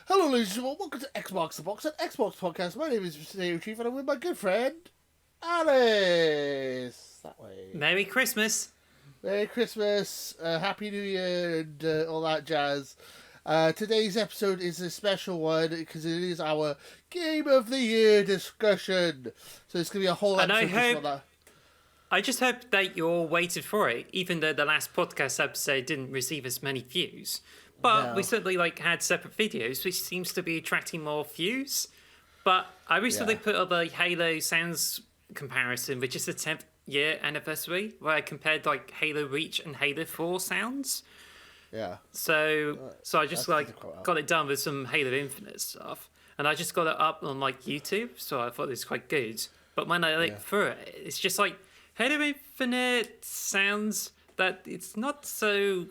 Hello, ladies and gentlemen. Welcome to Xbox the Box, an Xbox podcast. My name is Mr. Chief, and I'm with my good friend Alice. That way. Merry Christmas. Merry Christmas, Happy New Year, and all that jazz. Today's episode is a special one because it is our Game of the Year discussion. So it's going to be a whole And episode. I just hope that you all waited for it, even though the last podcast episode didn't receive as many views. But we certainly had separate videos, which seems to be attracting more views. But I recently put up a Halo Sounds comparison, which is the 10th year anniversary, where I compared Halo Reach and Halo 4 sounds. Yeah. So I just got it done with some Halo Infinite stuff, and I just got it up on YouTube. So I thought it was quite good. But when I look through it, it's just Halo Infinite sounds that it's not so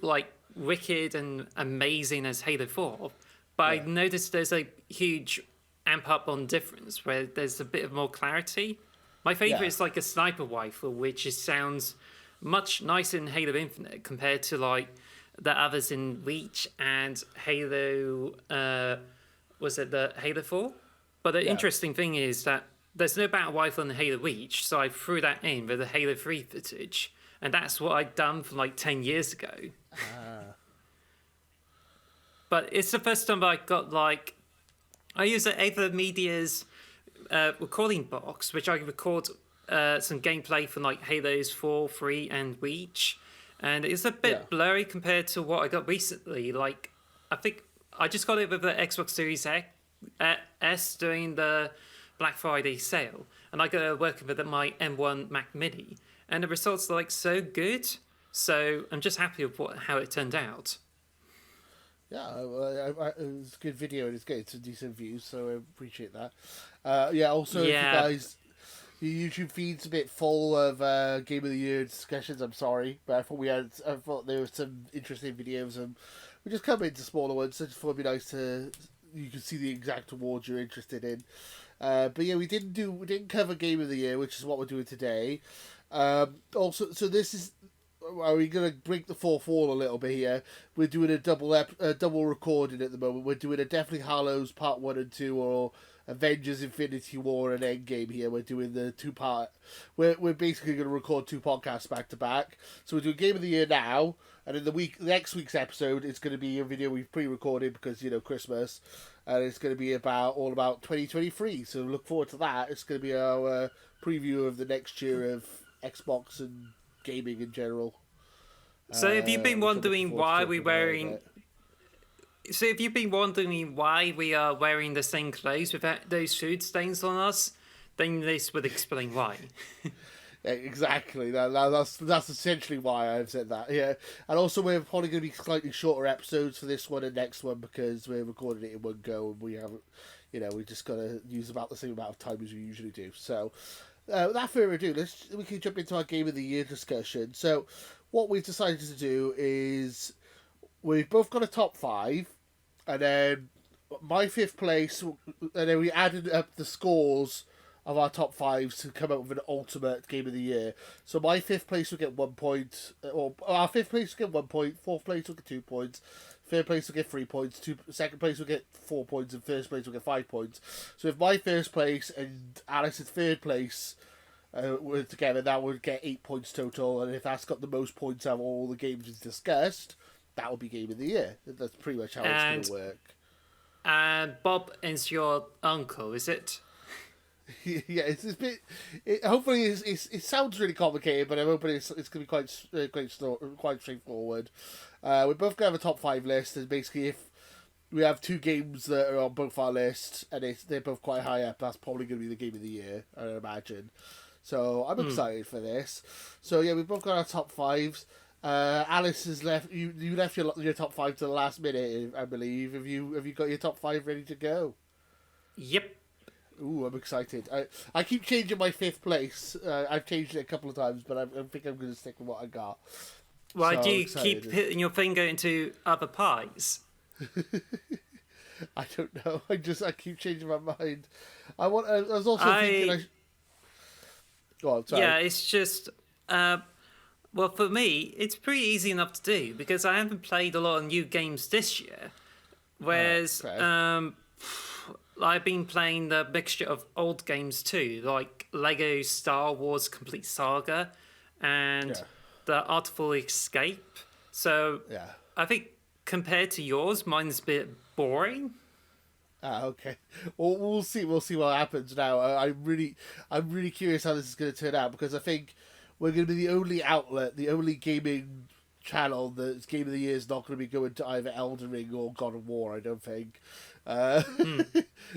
wicked and amazing as Halo 4, but I noticed there's a huge amp up on difference where there's a bit of more clarity. My favorite is a sniper rifle, which sounds much nicer in Halo Infinite compared to the others in Reach and Halo. Was it the Halo 4? But the interesting thing is that there's no battle rifle in Halo Reach, so I threw that in with the Halo 3 footage, and that's what I'd done from 10 years ago. But it's the first time I got I use Ava Media's recording box, which I record some gameplay from Halos 4, 3, and Reach, and it's a bit blurry compared to what I got recently. I think I just got it with the Xbox Series S during the Black Friday sale, and I got it working with my M1 Mac Mini, and the results are so good. So I'm just happy with how it turned out. Yeah, it's a good video and it's getting some decent views, so I appreciate that. Also, if you guys, your YouTube feed's a bit full of Game of the Year discussions, I'm sorry, but I thought there were some interesting videos, and we just come into smaller ones, so I just thought it'd be nice you can see the exact awards you're interested in. But yeah, we didn't cover Game of the Year, which is what we're doing today. So this is. Are we going to break the fourth wall a little bit here? We're doing a double recording at the moment. We're doing a Deathly Hallows Part 1 and 2, or Avengers Infinity War and Endgame here. We're doing the two-part... We're basically going to record two podcasts back-to-back. So we're doing Game of the Year now, and in the next week's episode, it's going to be a video we've pre-recorded because, Christmas, and it's going to be all about 2023. So look forward to that. It's going to be our preview of the next year of Xbox and gaming in general. So have you been wondering why we're wearing... So have you been wondering why we are wearing the same clothes without those food stains on us? Then this would explain why. Exactly. That's essentially why I've said that. Yeah, and also we're probably going to be slightly shorter episodes for this one and next one because we're recording it in one go and we haven't, we just got to use about the same amount of time as we usually do. So, without further ado, we can jump into our Game of the Year discussion. So, what we've decided to do is we've both got a top five, and then my fifth place, and then we added up the scores of our top fives to come up with an ultimate Game of the Year. So my fifth place will get 1 point, or our fifth place will get 1 point, fourth place will get 2 points, third place will get 3 points, second place will get 4 points, and first place will get 5 points. So if my first place and Alice's third place were together, that would get 8 points total, and if that's got the most points out of all the games we've discussed, that will be Game of the Year. That's pretty much how it's going to work. And Bob is your uncle, is it? Yeah, it's a bit. Hopefully, it sounds really complicated, but I'm hoping it's going to be quite straightforward. We're both going to have a top five list, and basically, if we have two games that are on both our lists and they're both quite high up, that's probably going to be the Game of the Year, I imagine. So I'm excited for this. So yeah, we've both got our top fives. Alice has left. You left your top five to the last minute, I believe. Have you got your top five ready to go? Yep. Ooh, I'm excited. I keep changing my fifth place. I've changed it a couple of times, but I think I'm going to stick with what I got. Why do you keep hitting your finger into other pies? I don't know. I keep changing my mind. I was also thinking. Go on, sorry. Yeah, it's just. Well, for me, it's pretty easy enough to do because I haven't played a lot of new games this year. Whereas okay. I've been playing the mixture of old games too, like Lego Star Wars Complete Saga and Yeah. the Artful Escape. So Yeah. I think compared to yours, mine's a bit boring. Okay. Well, we'll see. We'll see what happens now. I'm really curious how this is going to turn out because I think we're going to be the only outlet, the only gaming channel that's Game of the Year is not going to be going to either Elden Ring or God of War. I don't think. Uh,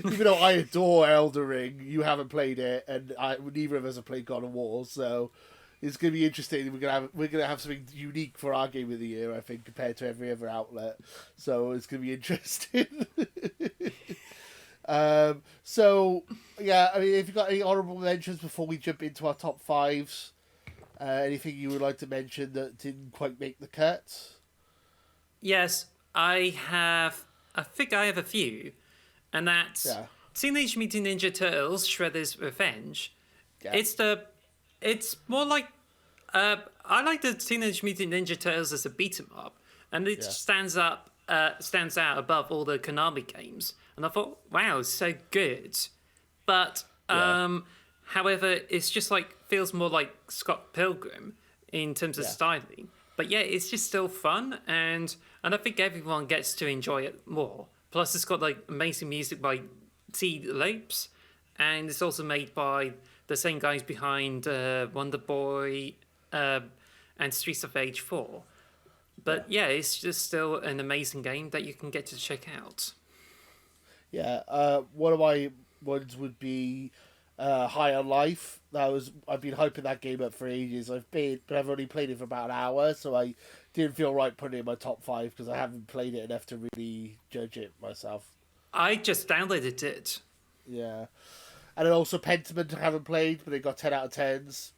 Even though I adore Elden Ring, you haven't played it, and neither of us have played God of War, so it's going to be interesting. We're gonna have something unique for our Game of the Year, I think, compared to every other outlet. So it's going to be interesting. So yeah, I mean, if you've got any honourable mentions before we jump into our top fives, anything you would like to mention that didn't quite make the cut? Yes, I have. I think I have a few, and that's Yeah, Teenage Mutant Ninja Turtles: Shredder's Revenge. yeah, It's more like I like the Teenage Mutant Ninja Turtles as a beat 'em up, and it yeah, stands out above all the Konami games. And I thought, wow, it's so good. But yeah, however, it's just like feels more like Scott Pilgrim in terms of yeah, styling. But yeah, it's just still fun, and I think everyone gets to enjoy it more. Plus, it's got like amazing music by T. Lopes, and it's also made by the same guys behind Wonder Boy and Streets of Rage 4. But yeah, it's just still an amazing game that you can get to check out. yeah. One of my ones would be High on Life. I've been hyping that game up for ages. But I've only played it for about an hour, so I didn't feel right putting it in my top five because I haven't played it enough to really judge it myself. I just downloaded it. Yeah, and then also Pentiment I haven't played, but it got 10 out of 10s.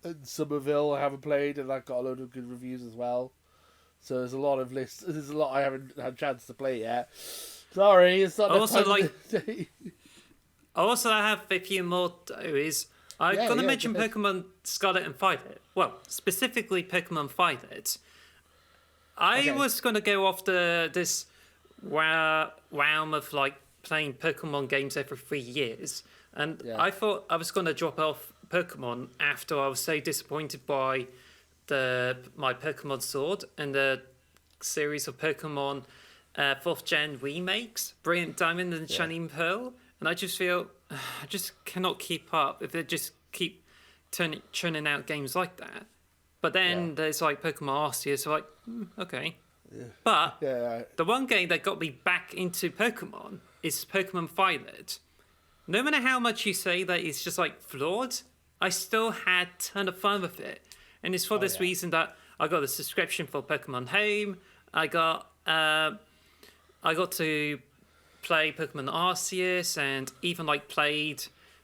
And Somerville I haven't played, and that got a load of good reviews as well. So there's a lot of lists. There's a lot I haven't had a chance to play yet. Sorry, it's not enough Also, time like, today. also I have a few more though. Is I'm Yeah, gonna yeah, mention go ahead. Pokemon Scarlet and Violet. Well, specifically Pokemon Violet. I Okay. was gonna go off this realm of like playing Pokemon games every 3 years, and Yeah. I thought I was gonna drop off Pokemon after I was so disappointed by my Pokemon Sword and the series of Pokemon fourth gen remakes, Brilliant Diamond and Yeah. Shining Pearl, and I just feel I just cannot keep up if they just keep churning out games like that. But then Yeah. there's like Pokemon Arceus, so like okay. But Yeah. the one game that got me back into Pokemon is Pokemon Violet. No matter how much you say that it's just like flawed, I still had a ton of fun with it. And it's for Oh this yeah. reason that I got a subscription for Pokemon Home. I got to play Pokemon Arceus and even like played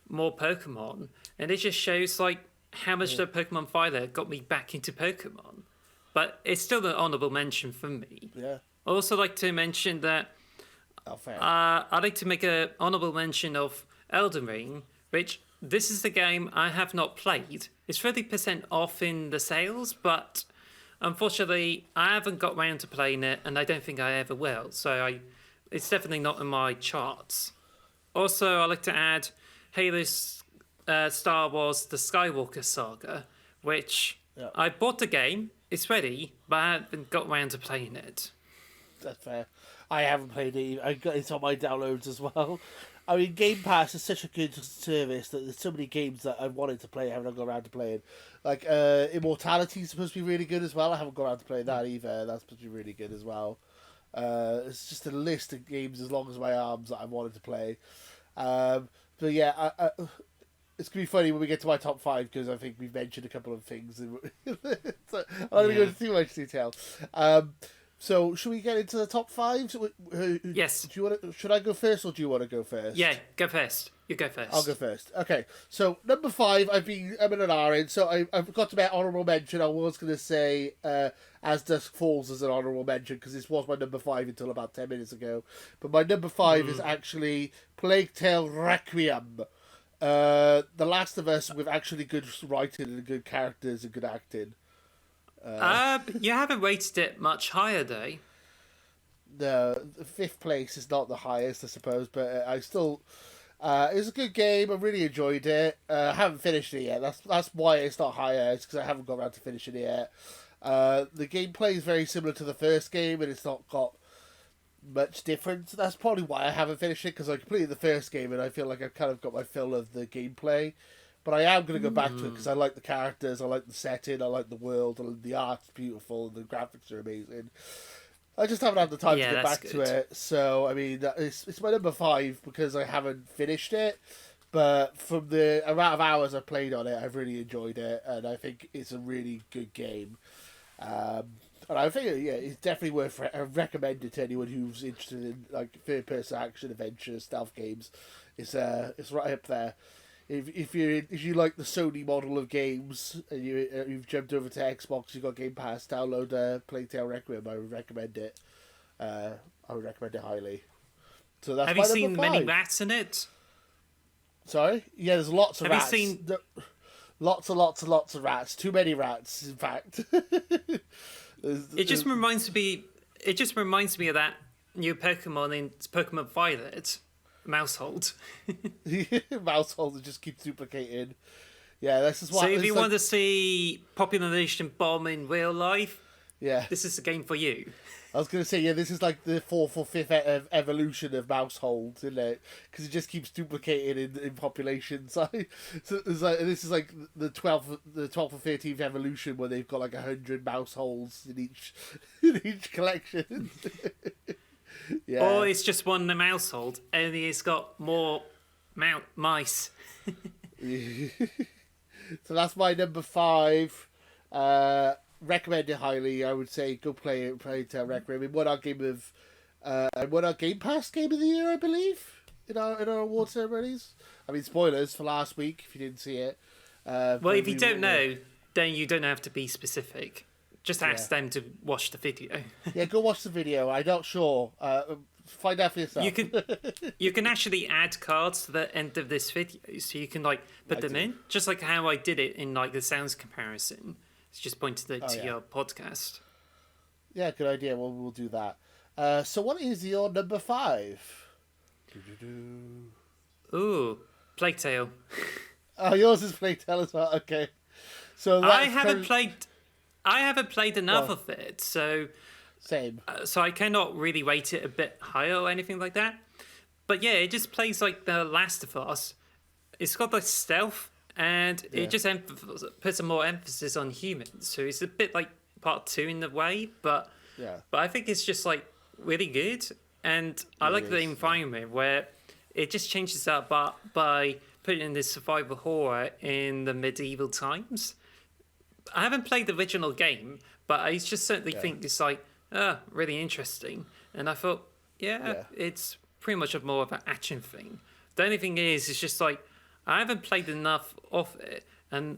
more Pokemon. And it just shows like how much the Pokemon Violet got me back into Pokemon. But it's still an honourable mention for me. Yeah. I also like to mention that Oh, fair. I'd like to make an honourable mention of Elden Ring, which this is the game I have not played. It's 30% off in the sales, but unfortunately I haven't got round to playing it, and I don't think I ever will. So it's definitely not in my charts. Also, I like to add Halo's Star Wars: The Skywalker Saga, which Yeah. I bought the game. It's ready, but I haven't got round to playing it. That's fair. I haven't played it. I got it on my downloads as well. I mean, Game Pass is such a good service that there's so many games that I wanted to play, I haven't got around to playing. Like Immortality is supposed to be really good as well. I haven't got around to playing that either. That's supposed to be really good as well. It's just a list of games as long as my arms that I wanted to play. But yeah, it's gonna be funny when we get to my top five because I think we've mentioned a couple of things. So I'm not gonna go into too much detail. So should we get into the top five? Yes. Do you want to? Should I go first or do you want to go first? Yeah, go first. You go first. I'll go first. Okay, so number five, I've been in an R in, so I've got to make honourable mention. I was going to say As Dusk Falls as an honourable mention because this was my number five until about 10 minutes ago. But my number five is actually Plague Tale Requiem. The Last of Us with actually good writing and good characters and good acting. You haven't rated it much higher, though. the fifth place is not the highest, I suppose, but I still. It was a good game. I really enjoyed it. I haven't finished it yet. That's why it's not higher. It's because I haven't got around to finishing it yet. The gameplay is very similar to the first game, and it's not got much difference. That's probably why I haven't finished it, because I completed the first game, and I feel like I've kind of got my fill of the gameplay. But I am going to go back to it because I like the characters, I like the setting, I like the world, and the art's beautiful, and the graphics are amazing. I just haven't had the time to get back to it. So, I mean, it's my number 5 because I haven't finished it. But from the amount of hours I've played on it, I've really enjoyed it. And I think it's a really good game. And I think, it's definitely worth recommending to anyone who's interested in like third-person action, adventure, stealth games. It's right up there. If you like the Sony model of games and you've jumped over to Xbox, you've got Game Pass, download Plague Tale Requiem. I would recommend it. I would recommend it highly. So that's. Have you seen many rats in it? Sorry, yeah, there's lots of rats. Have you seen lots and lots of rats? Too many rats, in fact. It just reminds me. It just reminds me of that new Pokemon in Pokemon Violet. Mousehold. Mousehold just keeps duplicating. Yeah, this is why. So if you want to see population bomb in real life, this is the game for you. I was going to say, this is like the 4th or 5th evolution of Mousehold, isn't it? Because it just keeps duplicating in population. So it's like, this is like the 12th or 13th evolution where they've got like 100 Mouseholds in each collection. Yeah. Or it's just one Mousehold, only it's got more mice. So that's my number 5. Recommend it highly. I would say go play Tale Requiem. It won our Game Pass Game of the Year, I believe, in our award ceremonies. I mean, spoilers for last week if you didn't see it. Well, if you don't know, then you don't have to be specific. Just ask them to watch the video. Yeah, go watch the video. I'm not sure. Find out for yourself. You can actually add cards to the end of this video, so you can put them in, just like how I did it in the sounds comparison. It's just pointed to your podcast. Yeah, good idea. Well, we'll do that. So, what is your number 5? Ooh, Plague Tale. Oh, yours is Plague Tale as well. Okay. So I haven't played enough of it, so same. So I cannot really rate it a bit higher or anything like that. But yeah, it just plays like The Last of Us. It's got stealth, and it just puts a more emphasis on humans. So it's a bit like Part 2 in a way, but I think it's just really good, and I like the environment where it just changes up by putting in this survival horror in the medieval times. I haven't played the original game, but I just certainly think it's really interesting. And I thought, it's pretty much more of an action thing. The only thing is, it's just I haven't played enough of it, and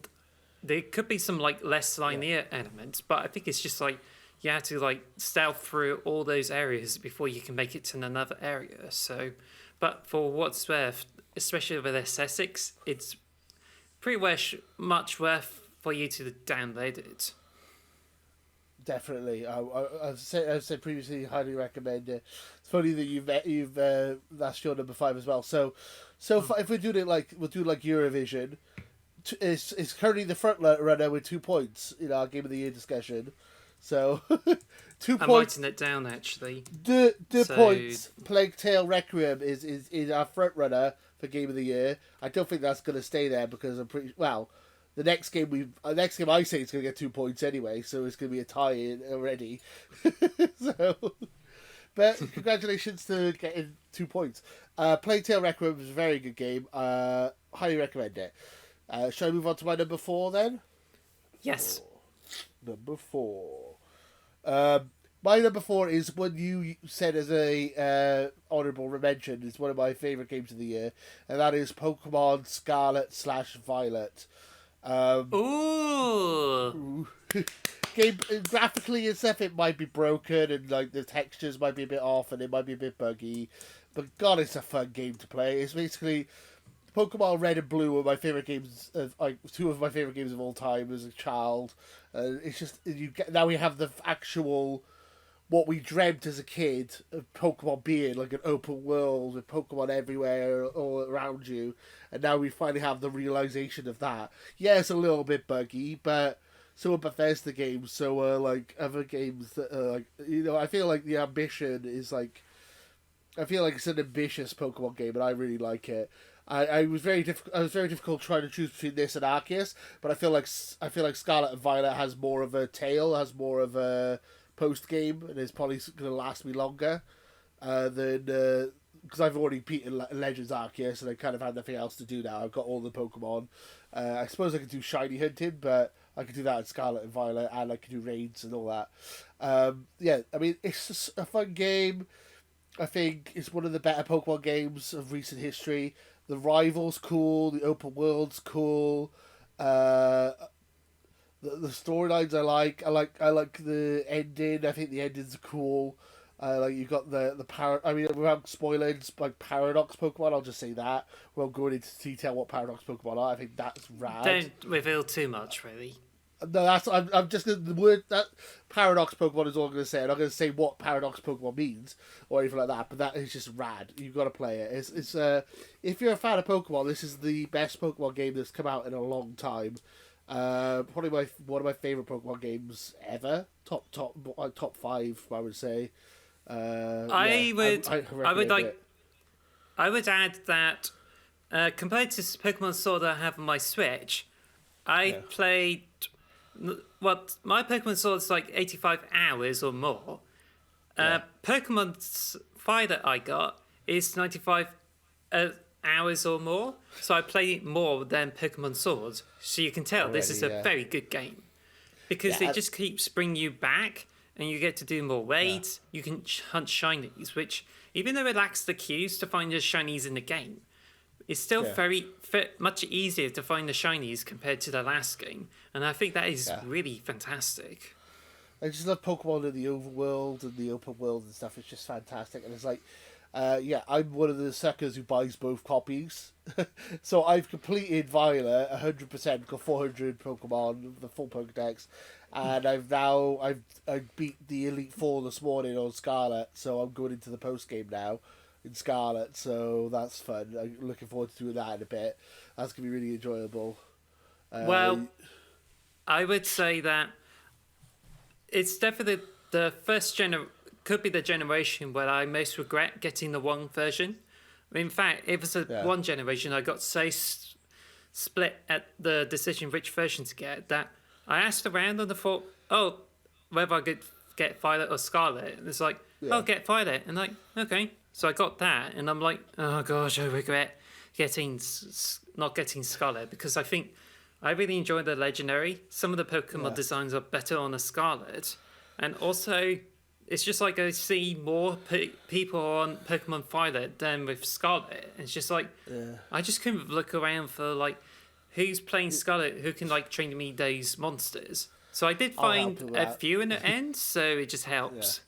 there could be some less linear elements, but I think it's just you have to stealth through all those areas before you can make it to another area. So, but for what's worth, especially with Essex, it's pretty much worth for you to download it. Definitely, I've said previously, highly recommend it. It's funny that you've that's your number 5 as well. So if we're doing it we'll do Eurovision. It's currently the front runner with 2 points in our Game of the Year discussion. So 2 points. I'm writing it down actually. The points. Plague Tale Requiem is our front runner for Game of the Year. I don't think that's going to stay there because I'm pretty well. The next game I say is going to get 2 points anyway, so it's going to be a tie-in already. But congratulations to getting 2 points. Plague Tale Requiem is a very good game. Highly recommend it. Shall I move on to my number 4 then? Yes. Number 4. My number 4 is one you said as a honourable mention. It's one of my favourite games of the year, and that is Pokemon Scarlet/Violet. Ooh. Game graphically and stuff, it might be broken and the textures might be a bit off and it might be a bit buggy, but God, it's a fun game to play. It's basically Pokemon Red and Blue are my favorite games of 2 of my favorite games of all time as a child. It's just now we have the actual what we dreamt as a kid of Pokemon being like an open world with Pokemon everywhere all around you, and now we finally have the realization of that. Yeah, it's a little bit buggy, but so are Bethesda games, so are like other games that are like, you know, I feel like the ambition is like, I feel like it's an ambitious Pokemon game, and I really like it. I was very difficult trying to choose between this and Arceus, but I feel like Scarlet and Violet has more of a tail, has more of a post game, and it's probably going to last me longer than because I've already beaten Legends Arceus, and I kind of have nothing else to do now. I've got all the Pokemon. I suppose I could do shiny hunting, but I could do that in Scarlet and Violet, and I could do raids and all that. Yeah, I mean, it's just a fun game. I think it's one of the better Pokemon games of recent history. The rival's cool. The open world's cool. The storylines I like. I like the ending. I think the endings are cool. Like you got the I mean, without spoiling, like Paradox Pokemon, I'll just say that. Without going into detail what Paradox Pokemon are, I think that's rad. Don't reveal too much, really. No, that's I'm just gonna, the word that Paradox Pokemon is all I'm gonna say. I'm not gonna say what Paradox Pokemon means or anything like that. But that is just rad. You've got to play it. It's if you're a fan of Pokemon, this is the best Pokemon game that's come out in a long time. Probably one of my favorite Pokemon games ever. Top 5, I would say. I would add that compared to Pokemon Sword that I have on my Switch, I played. Well, my Pokemon Sword is like 85 hours or more. Pokemon Fire that I got is 95 hours or more. So I play more than Pokemon Sword. So you can tell this is a very good game. Because it just keeps bringing you back, and you get to do more raids. You can hunt shinies, which, even though it lacks the cues to find the shinies in the game, it's still much easier to find the shinies compared to the last game, and I think that is really fantastic. I just love Pokemon in the overworld and the open world and stuff. It's just fantastic, and it's like, I'm one of the suckers who buys both copies. So I've completed Violet 100%, got 400 Pokemon, the full Pokedex, and I beat the Elite Four this morning on Scarlet, so I'm going into the post game now in Scarlet, so that's fun. I'm looking forward to doing that in a bit. That's going to be really enjoyable. Well, I would say that it's definitely the first could be the generation where I most regret getting the wrong version. In fact, if it's one generation, I got so split at the decision which version to get that I asked around and I thought, whether I could get Violet or Scarlet. And it's like, get Violet. And like, okay. So I got that, and I'm like, oh gosh, I regret not getting Scarlet, because I think I really enjoy the Legendary. Some of the Pokemon designs are better on a Scarlet, and also it's just like I see more people on Pokemon Violet than with Scarlet. It's just like I just couldn't look around for like who's playing Scarlet who can like train me those monsters. So I did find a few in the end, so it just helps.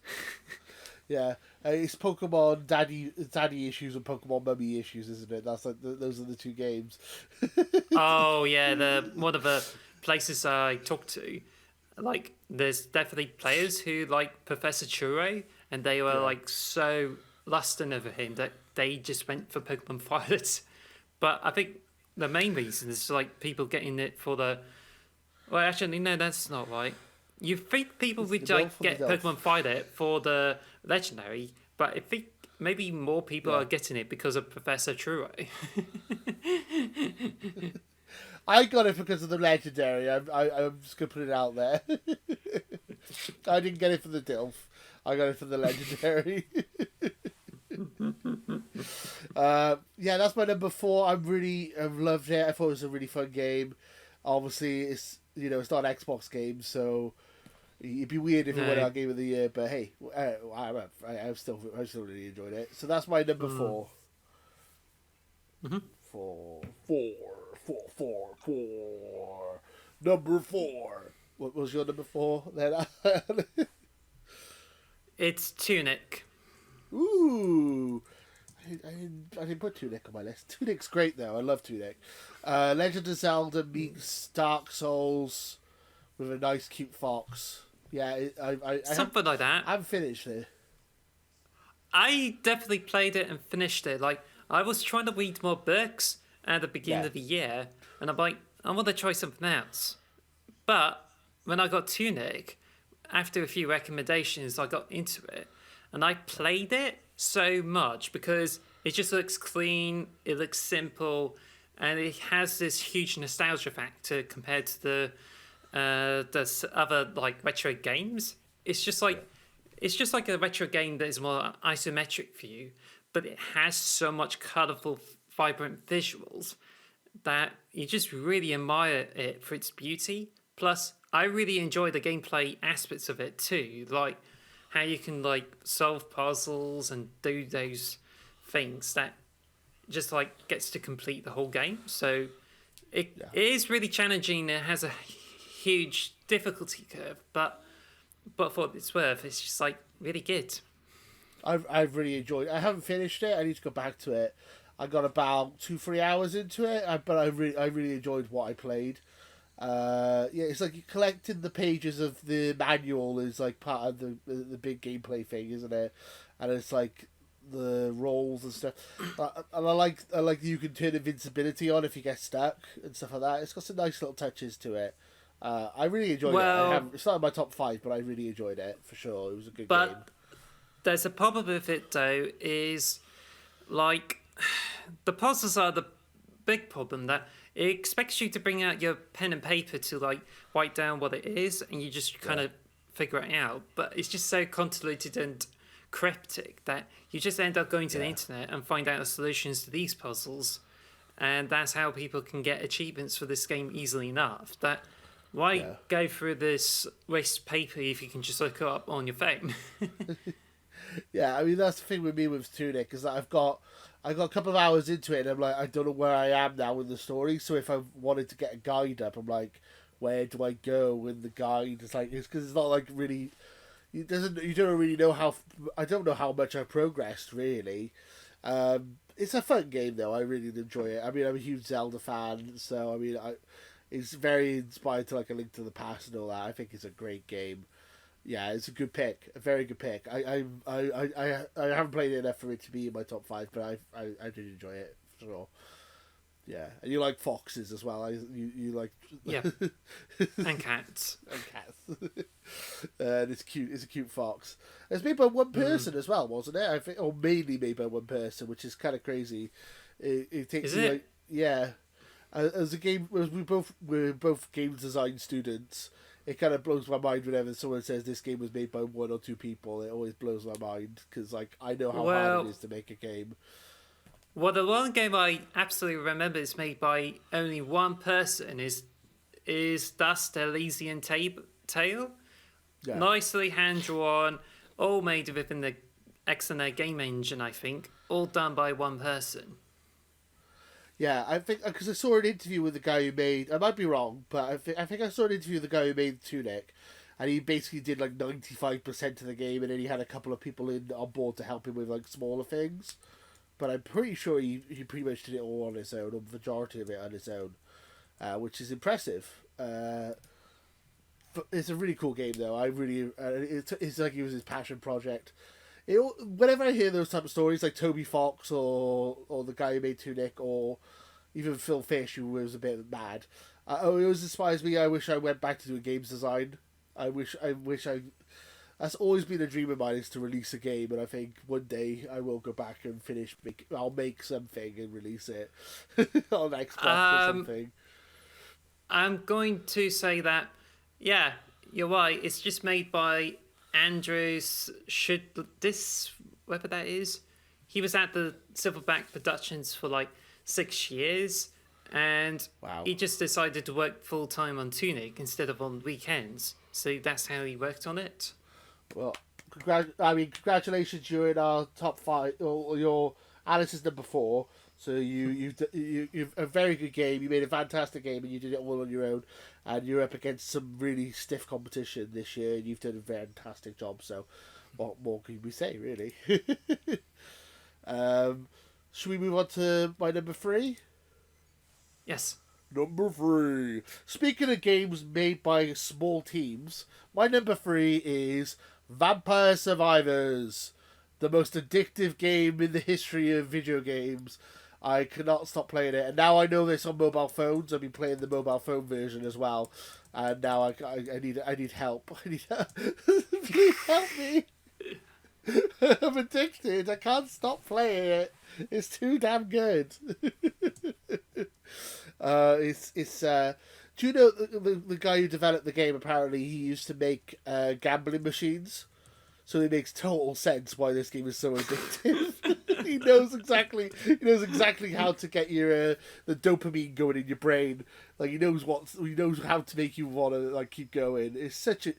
Yeah. It's Pokemon daddy issues and Pokemon mummy issues, isn't it? That's like those are the two games. Oh yeah, one of the places I talked to, like there's definitely players who like Professor Chure, and they were like so lusting over him that they just went for Pokemon Violet. But I think the main reason is like people getting it for the. Well, actually, no, that's not right. You think people would like get Pokemon Violet for the Legendary, but I think maybe more people are getting it because of Professor Chure. I got it because of the Legendary. I'm just gonna put it out there. I didn't get it for the Dilf. I got it for the Legendary. That's my number 4. I've loved it. I thought it was a really fun game. Obviously, it's not an Xbox game, so it'd be weird if it went our Game of the Year. But hey, I still really enjoyed it. So that's my number 4. Mm-hmm. Four. Number 4. What was your number 4 then? It's Tunic. Ooh. I didn't put Tunic on my list. Tunic's great though. I love Tunic. Legend of Zelda meets Dark Souls with a nice cute fox. Yeah, something like that. I haven't finished it. I definitely played it and finished it. Like, I was trying to read more books at the beginning of the year, and I'm like, I want to try something else. But when I got Tunic, after a few recommendations, I got into it, and I played it so much because it just looks clean, it looks simple, and it has this huge nostalgia factor compared to the other like retro games. It's just like a retro game that is more isometric view, but it has so much colorful, vibrant visuals that you just really admire it for its beauty. Plus, I really enjoy the gameplay aspects of it too, like how you can like solve puzzles and do those things that just like gets to complete the whole game. So it is really challenging. It has a huge difficulty curve, but for what it's worth, it's just like really good. I've really enjoyed it. I haven't finished it. I need to go back to it. I got about 2-3 hours into it, but I really enjoyed what I played. It's like collecting the pages of the manual is like part of the big gameplay thing, isn't it? And it's like the rolls and stuff. And I like you can turn invincibility on if you get stuck and stuff like that. It's got some nice little touches to it. I really enjoyed it. It's not in my top 5, but I really enjoyed it for sure. It was a good game. There's a problem with it though, is like the puzzles are the big problem, that it expects you to bring out your pen and paper to like write down what it is, and you just kind of figure it out. But it's just so convoluted and cryptic that you just end up going to the internet and find out the solutions to these puzzles, and that's how people can get achievements for this game easily enough. That why go through this waste paper if you can just look it up on your phone? Yeah, I mean that's the thing with me with Tunic, is that I got a couple of hours into it and I'm like, I don't know where I am now in the story. So if I wanted to get a guide up, I'm like, where do I go in the guide? It's because it's not like really. You don't really know how. I don't know how much I progressed really. It's a fun game though. I really enjoy it. I mean, I'm a huge Zelda fan, so I mean, it's very inspired to like A Link to the Past and all that. I think it's a great game. Yeah, it's a good pick, a very good pick. I haven't played it enough for it to be in my top 5, but I did enjoy it for sure. Yeah, and you like foxes as well. You like and cats and cats. And it's cute. It's a cute fox. It's made by one person as well, wasn't it? I think, or mainly made by one person, which is kind of crazy. It takes is it? Like, yeah. As a game, we're both game design students. It kind of blows my mind whenever someone says this game was made by 1 or 2 people. It always blows my mind because like I know how hard it is to make a game. Well, the one game I absolutely remember is made by only one person is Dust Elysian Tale. Yeah. Nicely hand drawn, all made within the XNA game engine, I think. All done by one person. Yeah, I think because I saw an interview with the guy who made. I might be wrong, but I think I saw an interview with the guy who made Tunic, and he basically did like 95% of the game, and then he had a couple of people on board to help him with like smaller things. But I'm pretty sure he pretty much did it all on his own, or the majority of it on his own, which is impressive. It's a really cool game, though. I really, it's like it was his passion project. Whenever I hear those type of stories, like Toby Fox or the guy who made Tunic, or even Phil Fish, who was a bit mad, it always inspires me. I wish I went back to doing games design. I wish I. That's always been a dream of mine, is to release a game, and I think one day I will go back and I'll make something and release it on Xbox or something. I'm going to say that, yeah, you're right. It's just made by Andrews. Whoever that is, he was at the Silverback Productions for like 6 years, and he just decided to work full time on Tunic instead of on weekends. So that's how he worked on it. Well, congratulations! You're in our top 5. Or your Alice is number 4. So you've a very good game. You made a fantastic game, and you did it all on your own. And you're up against some really stiff competition this year, and you've done a fantastic job. So, what more can we say, really? Should we move on to my number 3? Yes. Number 3. Speaking of games made by small teams, my number 3 is Vampire Survivors, the most addictive game in the history of video games. I cannot stop playing it, and now I know this on mobile phones. I've been playing the mobile phone version as well, and now I need help. Please help me. I'm addicted. I can't stop playing it. It's too damn good. Do you know the guy who developed the game? Apparently, he used to make gambling machines, so it makes total sense why this game is so addictive. he knows exactly how to get your the dopamine going in your brain. Like he knows how to make you want to like keep going. It's such a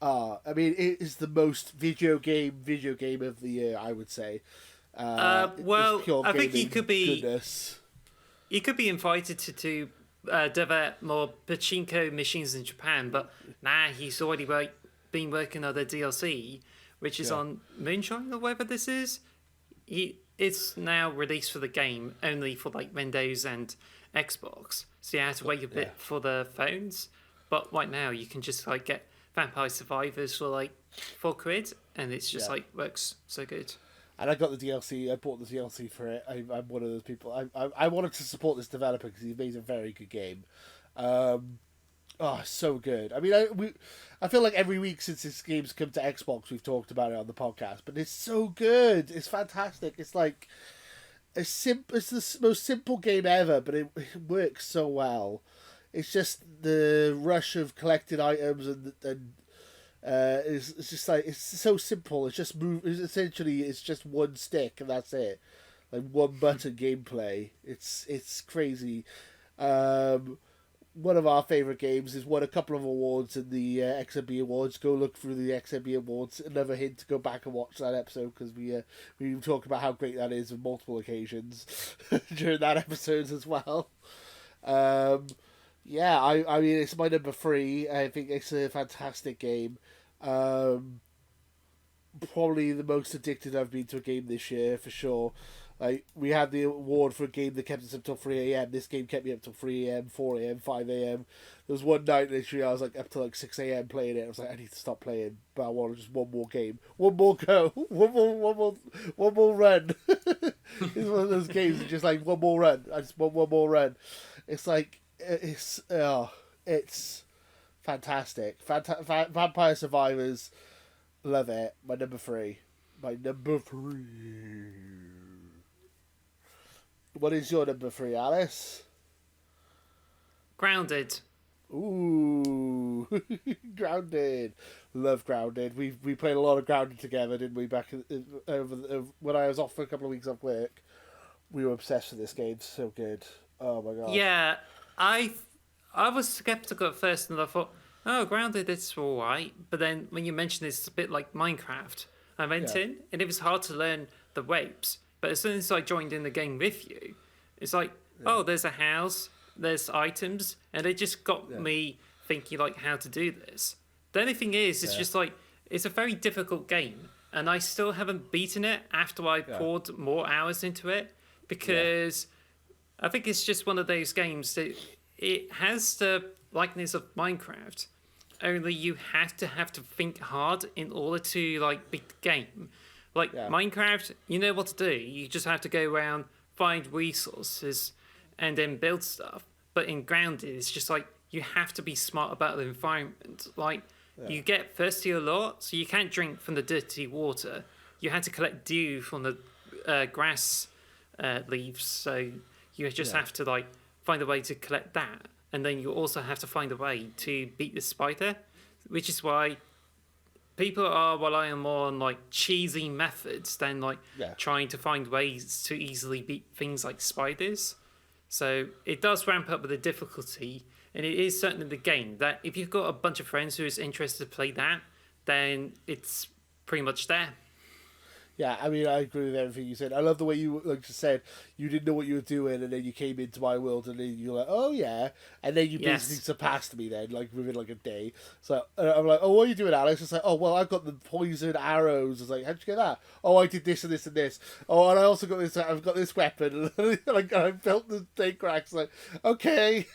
I mean, it is the most video game of the year, I would say. Well, I think he could be. Goodness. He could be invited to develop more pachinko machines in Japan, but he's already been working on the DLC, which is on Moonshine or whatever this is. It's now released for the game only for like Windows and Xbox, so you have to wait a bit for the phones. But right now, you can just like get Vampire Survivors for like £4, and it's just like works so good. And I got the DLC. I bought the DLC for it. I'm one of those people. I wanted to support this developer because he made a very good game. So good. I mean, I feel like every week since this game's come to Xbox, we've talked about it on the podcast. But it's so good. It's fantastic. It's like it's the most simple game ever, but it works so well. It's just the rush of collected items and it's just like it's so simple. It's just essentially it's just one stick and that's it, like one button gameplay. It's crazy. One of our favorite games has won a couple of awards in the XMB Awards. Go look through the XMB Awards. Another hint to go back and watch that episode because we talk about how great that is on multiple occasions during that episode as well. Yeah, I mean, it's my number 3. I think it's a fantastic game. Probably the most addicted I've been to a game this year, for sure. Like, we had the award for a game that kept us up till 3 a.m. This game kept me up till 3 a.m., 4 a.m., 5 a.m. There was one night, literally, I was like up till like 6 a.m. playing it. I was like, I need to stop playing, but I want just one more game. One more go. One more run. It's one of those games that's just like, one more run. I just want one more run. It's like, it's fantastic. Vampire Survivors, love it. My number 3. What is your number 3, Alice? Grounded. Ooh, Grounded. Love Grounded. We played a lot of Grounded together, didn't we? Back when I was off for a couple of weeks off work, we were obsessed with this game. So good. Oh my god. Yeah. I was skeptical at first, and I thought, oh, Grounded, it's all right. But then when you mentioned it's a bit like Minecraft, I went in, and it was hard to learn the ropes. But as soon as I joined in the game with you, it's like, oh, there's a house, there's items, and it just got me thinking like how to do this. The only thing is, it's just like, it's a very difficult game, and I still haven't beaten it after I poured more hours into it, because I think it's just one of those games that it has the likeness of Minecraft, only you have to think hard in order to like beat the game. Like Minecraft, you know what to do. You just have to go around, find resources, and then build stuff. But in Grounded, it's just like you have to be smart about the environment. Like you get thirsty a lot, so you can't drink from the dirty water. You had to collect dew from the grass leaves, so you just have to like find a way to collect that, and then you also have to find a way to beat the spider, which is why people are relying more on like cheesy methods than like trying to find ways to easily beat things like spiders. So it does ramp up with the difficulty, and it is certainly the game that if you've got a bunch of friends who is interested to play that, then it's pretty much there. Yeah, I mean, I agree with everything you said. I love the way you just said you didn't know what you were doing, and then you came into my world, and then you're like, oh yeah, and then you basically surpassed me then, like within like a day. So I'm like, oh, what are you doing, Alex? It's like, oh well, I've got the poison arrows. It's like, how'd you get that? Oh, I did this and this and this. Oh, and I also got this. I've got this weapon. Like I built the tank cracks. Like, okay.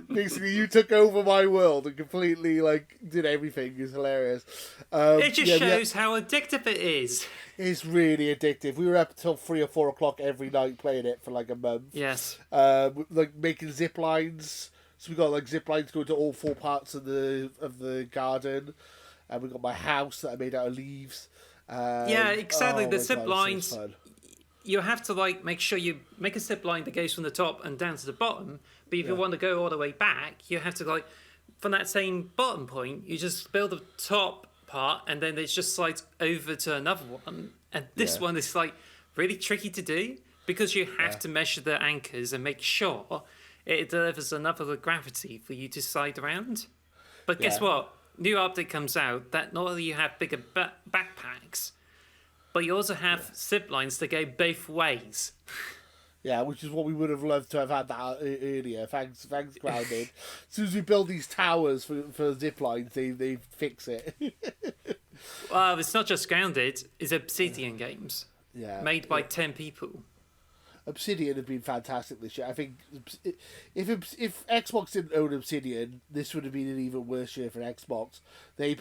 Basically, you took over my world and completely like did everything. It's hilarious. It just shows how addictive it is. It's really addictive. We were up until 3 or 4 o'clock every night playing it for like a month. Yes. Like making zip lines. So we got like zip lines going to all 4 parts of the garden, and we got my house that I made out of leaves. Yeah, exactly. The zip lines. So you have to like make sure you make a zip line that goes from the top and down to the bottom. But if you want to go all the way back, you have to like from that same bottom point, you just build the top part, and then it just slides over to another one. And this one is like really tricky to do because you have to measure the anchors and make sure it delivers enough of the gravity for you to slide around. But guess what? New update comes out that not only you have bigger backpacks, but you also have zip lines that go both ways. Yeah, which is what we would have loved to have had that earlier. Thanks, Grounded. As soon as we build these towers for zip lines, they fix it. Well, it's not just Grounded. It's Obsidian Games. Yeah. Made by 10 people. Obsidian have been fantastic this year. I think if Xbox didn't own Obsidian, this would have been an even worse year for Xbox. They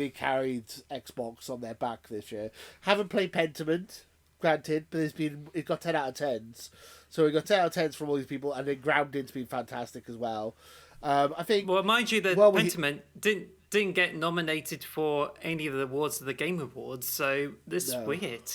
carried Xbox on their back this year. Haven't played Pentiment. Granted, but it got 10 out of 10s. So we got 10 out of 10s from all these people, and then Grounded's been fantastic as well. I think. Well, mind you, that Pentiment didn't get nominated for any of the awards of the Game Awards, so this is weird.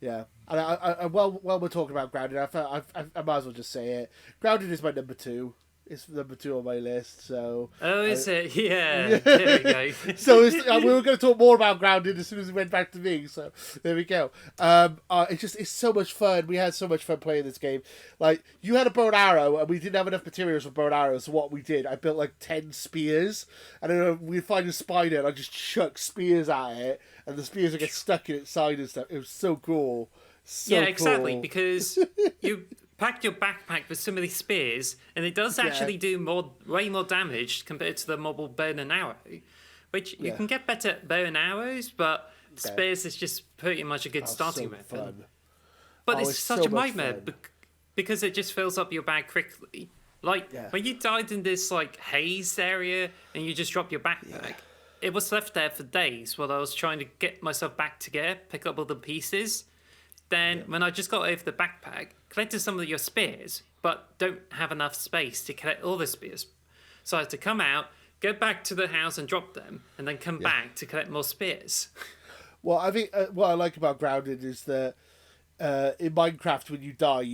Yeah, and I while we're talking about Grounded, I might as well just say it. Grounded is my number 2. It's number 2 on my list. So. Oh, is it? Yeah. There we go. So we were going to talk more about Grounded as soon as it went back to me. So there we go. It's so much fun. We had so much fun playing this game. Like you had a bow and arrow, and we didn't have enough materials for bow and arrows. So what we did, I built like 10 spears, and then we'd find a spider, and I just chuck spears at it, and the spears would get stuck in its side and stuff. It was so cool. So exactly, cool. Because you packed your backpack with so many spears, and it does actually do way more damage compared to the mobile bow and arrow, which you can get better at bow and arrows, but spears is just pretty much a good starting weapon. Fun. But it's such a nightmare because it just fills up your bag quickly. Like when you died in this like haze area and you just dropped your backpack, it was left there for days while I was trying to get myself back together, pick up all the pieces. Then, when I just got over the backpack, collected some of your spears, but don't have enough space to collect all the spears. So I had to come out, go back to the house and drop them, and then come back to collect more spears. Well, I think what I like about Grounded is that in Minecraft, when you die,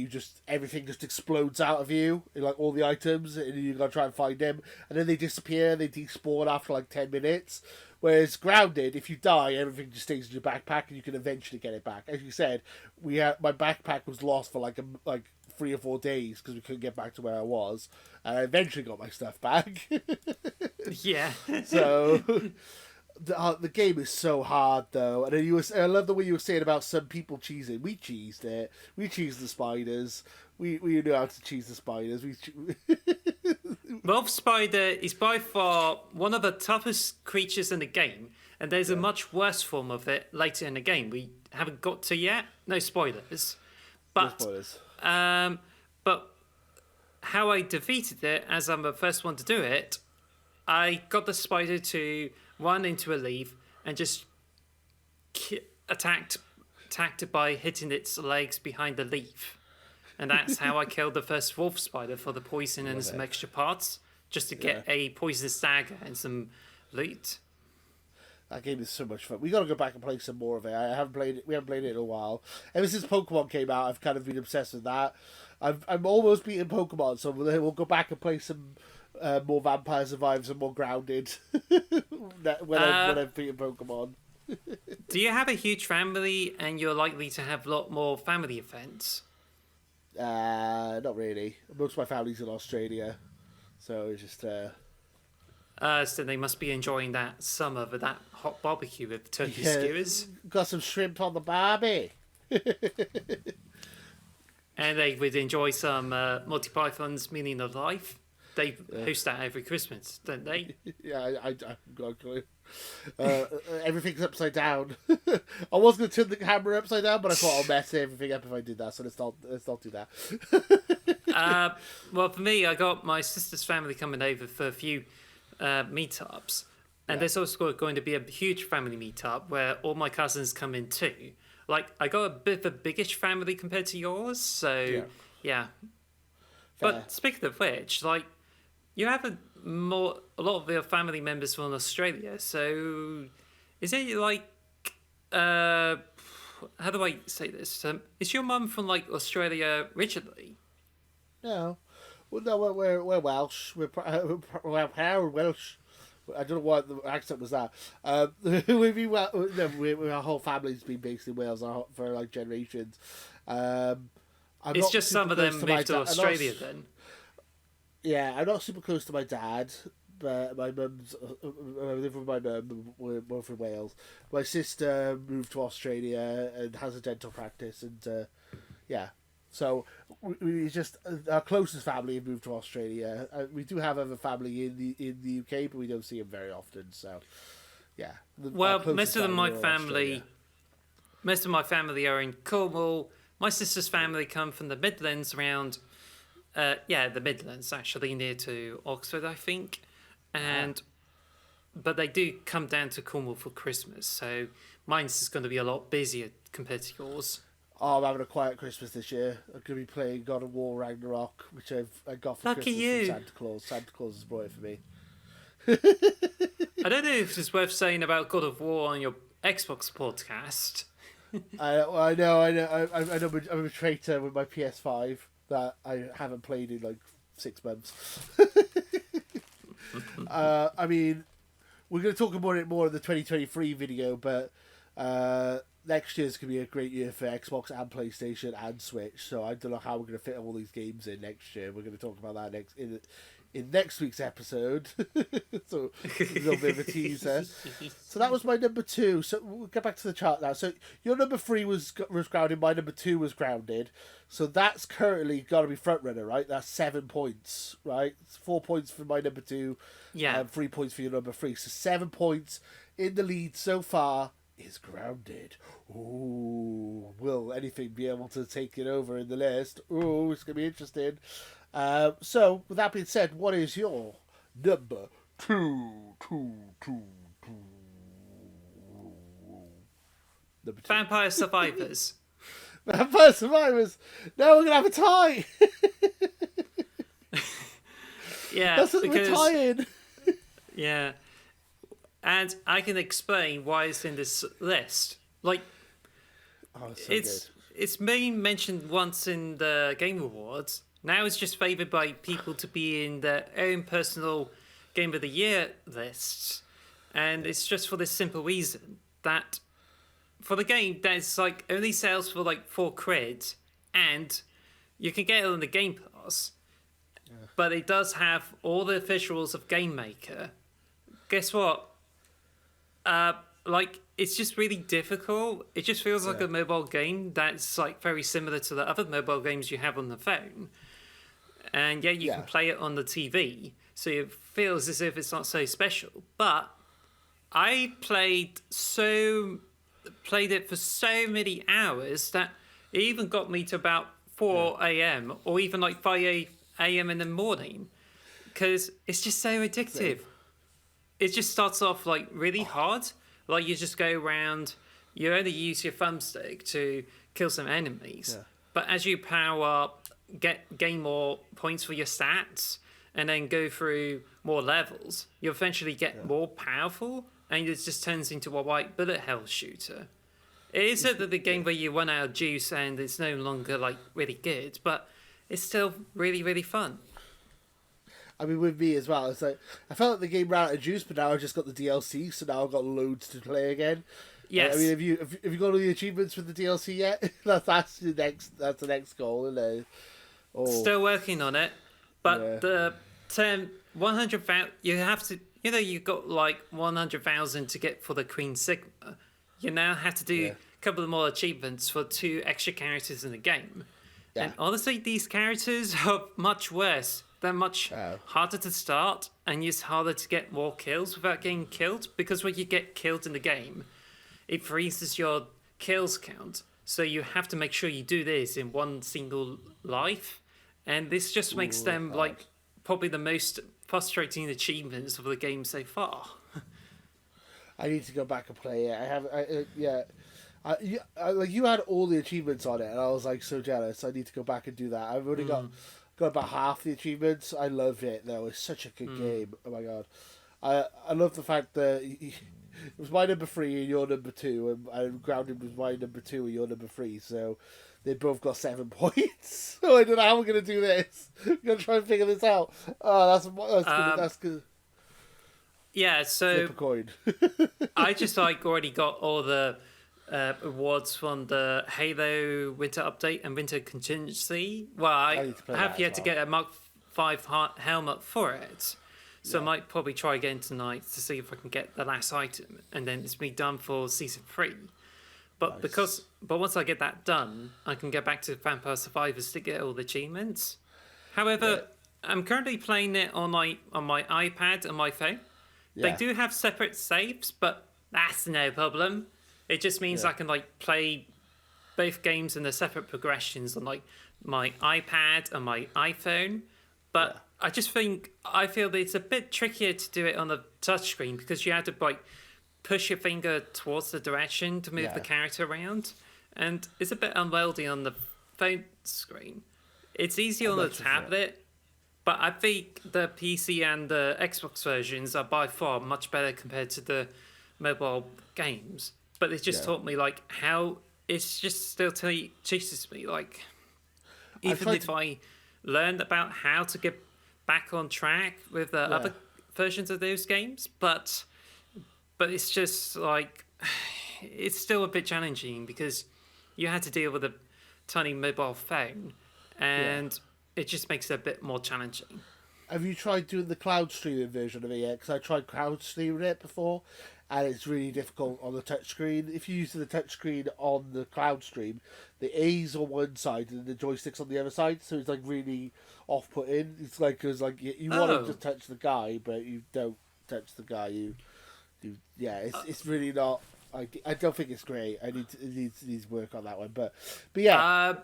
everything just explodes out of you, like all the items, and you gotta try and find them, and then they disappear, they despawn after like 10 minutes. Whereas Grounded, if you die, everything just stays in your backpack, and you can eventually get it back. As you said, my backpack was lost for like 3 or 4 days because we couldn't get back to where I was, and I eventually got my stuff back. Yeah. So. The game is so hard though, and I love the way you were saying about some people cheesing. We cheesed it. We cheesed the spiders. We knew how to cheese the spiders. Wolf Spider is by far one of the toughest creatures in the game, and there's a much worse form of it later in the game we haven't got to yet. No spoilers. But, no spoilers. But how I defeated it, as I'm the first one to do it, I got the spider to run into a leaf and just attacked it by hitting its legs behind the leaf. And that's how I killed the first wolf spider for the poison and some extra parts, just to get a poisonous dagger and some loot. That game is so much fun. We got to go back and play some more of it. We haven't played it in a while. Ever since Pokemon came out, I've kind of been obsessed with that. I'm almost beating Pokemon, so we'll go back and play some more Vampire Survivors and more Grounded when I've beaten Pokemon. Do you have a huge family and you're likely to have a lot more family events? Not really. Most of my family's in Australia, so it's just. So they must be enjoying that summer with that hot barbecue with turkey skewers. got some shrimp on the barbie. And they would enjoy some Monty Python's Meaning of Life. They host that every Christmas, don't they? Yeah, I've got a clue. Everything's upside down. I was going to turn the camera upside down, but I thought I'll mess everything up if I did that, so let's not do that. Well, for me, I got my sister's family coming over for a few meetups. And there's also going to be a huge family meetup where all my cousins come in too. Like, I got a bit of a biggish family compared to yours, so yeah. But speaking of which, like, you have a lot of your family members from Australia, so is it like, how do I say this? Is your mum from like Australia originally? No, well, no, we're Welsh. We're Welsh. I don't know what the accent was that. Our whole family's been based in Wales for like generations. It's just some of them moved to Australia then. Yeah, I'm not super close to my dad, but my mum's. I live with my mum. We're both from Wales. My sister moved to Australia and has a dental practice, and yeah. So we just our closest family have moved to Australia. We do have other family in the UK, but we don't see them very often. So yeah. Well, most of my family are in Cornwall. My sister's family come from the Midlands around. The Midlands, actually, near to Oxford, I think. But they do come down to Cornwall for Christmas, so mine's is going to be a lot busier compared to yours. Oh, I'm having a quiet Christmas this year. I'm going to be playing God of War Ragnarok, which I got for Lucky Christmas you. from Santa Claus. Santa Claus has brought it for me. I don't know if it's worth saying about God of War on your Xbox podcast. I know. I'm a traitor with my PS5 that I haven't played in like 6 months. I mean, we're going to talk about it more in the 2023 video, but next year's going to be a great year for Xbox and PlayStation and Switch. So I don't know how we're going to fit all these games in next year. We're going to talk about that in next week's episode. So a little bit of a teaser. So that was my number 2. So we'll get back to the chart now. So your number 3 was Grounded. My number 2 was Grounded. So that's currently got to be front runner, right? That's 7 points, right? It's 4 points for my number 2. Yeah. 3 points for your number 3. So 7 points in the lead so far is Grounded. Ooh, will anything be able to take it over in the list? Ooh, it's going to be interesting. So, with that being said, what is your number 2? Vampire Survivors. Vampire Survivors. Now we're going to have a tie. Yeah, that's what we're tying. Yeah. And I can explain why it's in this list. Like, it's been mentioned once in the Game Awards. Now it's just favoured by people to be in their own personal Game of the Year lists. And it's just for this simple reason that for the game, there's like only sales for like £4, and you can get it on the Game Pass. Yeah. But it does have all the visuals of Game Maker. Guess what? It's just really difficult. It just feels like a mobile game that's like very similar to the other mobile games you have on the phone. And you can play it on the TV, so it feels as if it's not so special. But I played it for so many hours that it even got me to about 4 a.m. or even like 5 a.m. in the morning, because it's just so addictive. It just starts off like really hard. Like you just go around, you only use your thumbstick to kill some enemies. Yeah. But as you power up, gain more points for your stats, and then go through more levels, you eventually get more powerful, and it just turns into a white bullet hell shooter. It is the game where you run out of juice and it's no longer like really good, but it's still really, really fun. I mean, with me as well, it's like I felt like the game ran out of juice, but now I've just got the DLC, so now I've got loads to play again. Yes. I mean, have you got all the achievements for the DLC yet? that's the next goal, isn't it? Oh. Still working on it, but the term 100,000, you have to, you've got like 100,000 to get for the Queen Sigma. you now have to do a couple of more achievements for 2 extra characters in the game. Yeah. And honestly, these characters are much worse. They're much harder to start, and it's harder to get more kills without getting killed, because when you get killed in the game, it freezes your kills count. So you have to make sure you do this in one single life, and this just makes them like probably the most frustrating achievements of the game so far. I need to go back and play it. Like you had all the achievements on it, and I was like so jealous. I need to go back and do that. I've only got about half the achievements. I love it though. It's such a good game. Oh my god, I love the fact that it was my number 3 and your number 2, and Grounded was my number 2 and your number 3. So they both got 7 points. So I don't know how we're gonna do this. I'm gonna try and figure this out. Oh, that's good. That's good. Yeah. So flip a coin. I just already got all the awards from the Halo Winter Update and Winter Contingency. Well, I have yet to get a Mark 5 helmet for it. So I might probably try again tonight to see if I can get the last item, and then it's me done for Season 3. But once I get that done, I can go back to Vampire Survivors to get all the achievements. However, I'm currently playing it on my iPad and my phone. They do have separate saves, but that's no problem. It just means I can like play both games in the separate progressions on like my iPad and my iPhone. But I feel that it's a bit trickier to do it on the touchscreen, because you have to like push your finger towards the direction to move the character around, and it's a bit unwieldy on the phone screen. It's easy on the tablet, but I think the PC and the Xbox versions are by far much better compared to the mobile games. But it just taught me like how it's just still teaches me like, even if I learned about how to get back on track with the other versions of those games, but it's just like, it's still a bit challenging because you had to deal with a tiny mobile phone, and it just makes it a bit more challenging. Have you tried doing the cloud streaming version of it yet? Because I tried cloud streaming it before, and it's really difficult on the touchscreen. If you use the touchscreen on the cloud stream, the A's on one side and the joysticks on the other side, so it's like really off-putting. It's like, because like you want to just touch the guy, but you don't touch the guy. It's really not. I don't think it's great. It needs work on that one, but yeah.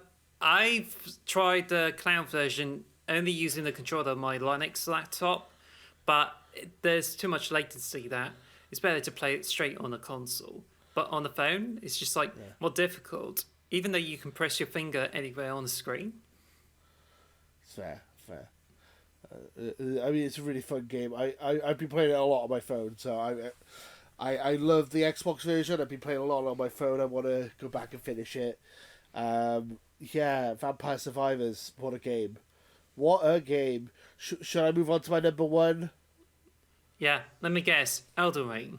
I've tried the cloud version only using the controller of my Linux laptop, but there's too much latency that it's better to play it straight on a console. But on the phone, it's just like more difficult, even though you can press your finger anywhere on the screen. Fair. I mean, it's a really fun game. I've been playing it a lot on my phone, so I love the Xbox version. I've been playing a lot on my phone. I want to go back and finish it. Vampire Survivors. What a game. What a game. Should I move on to my number 1? Yeah, let me guess. Elden Ring.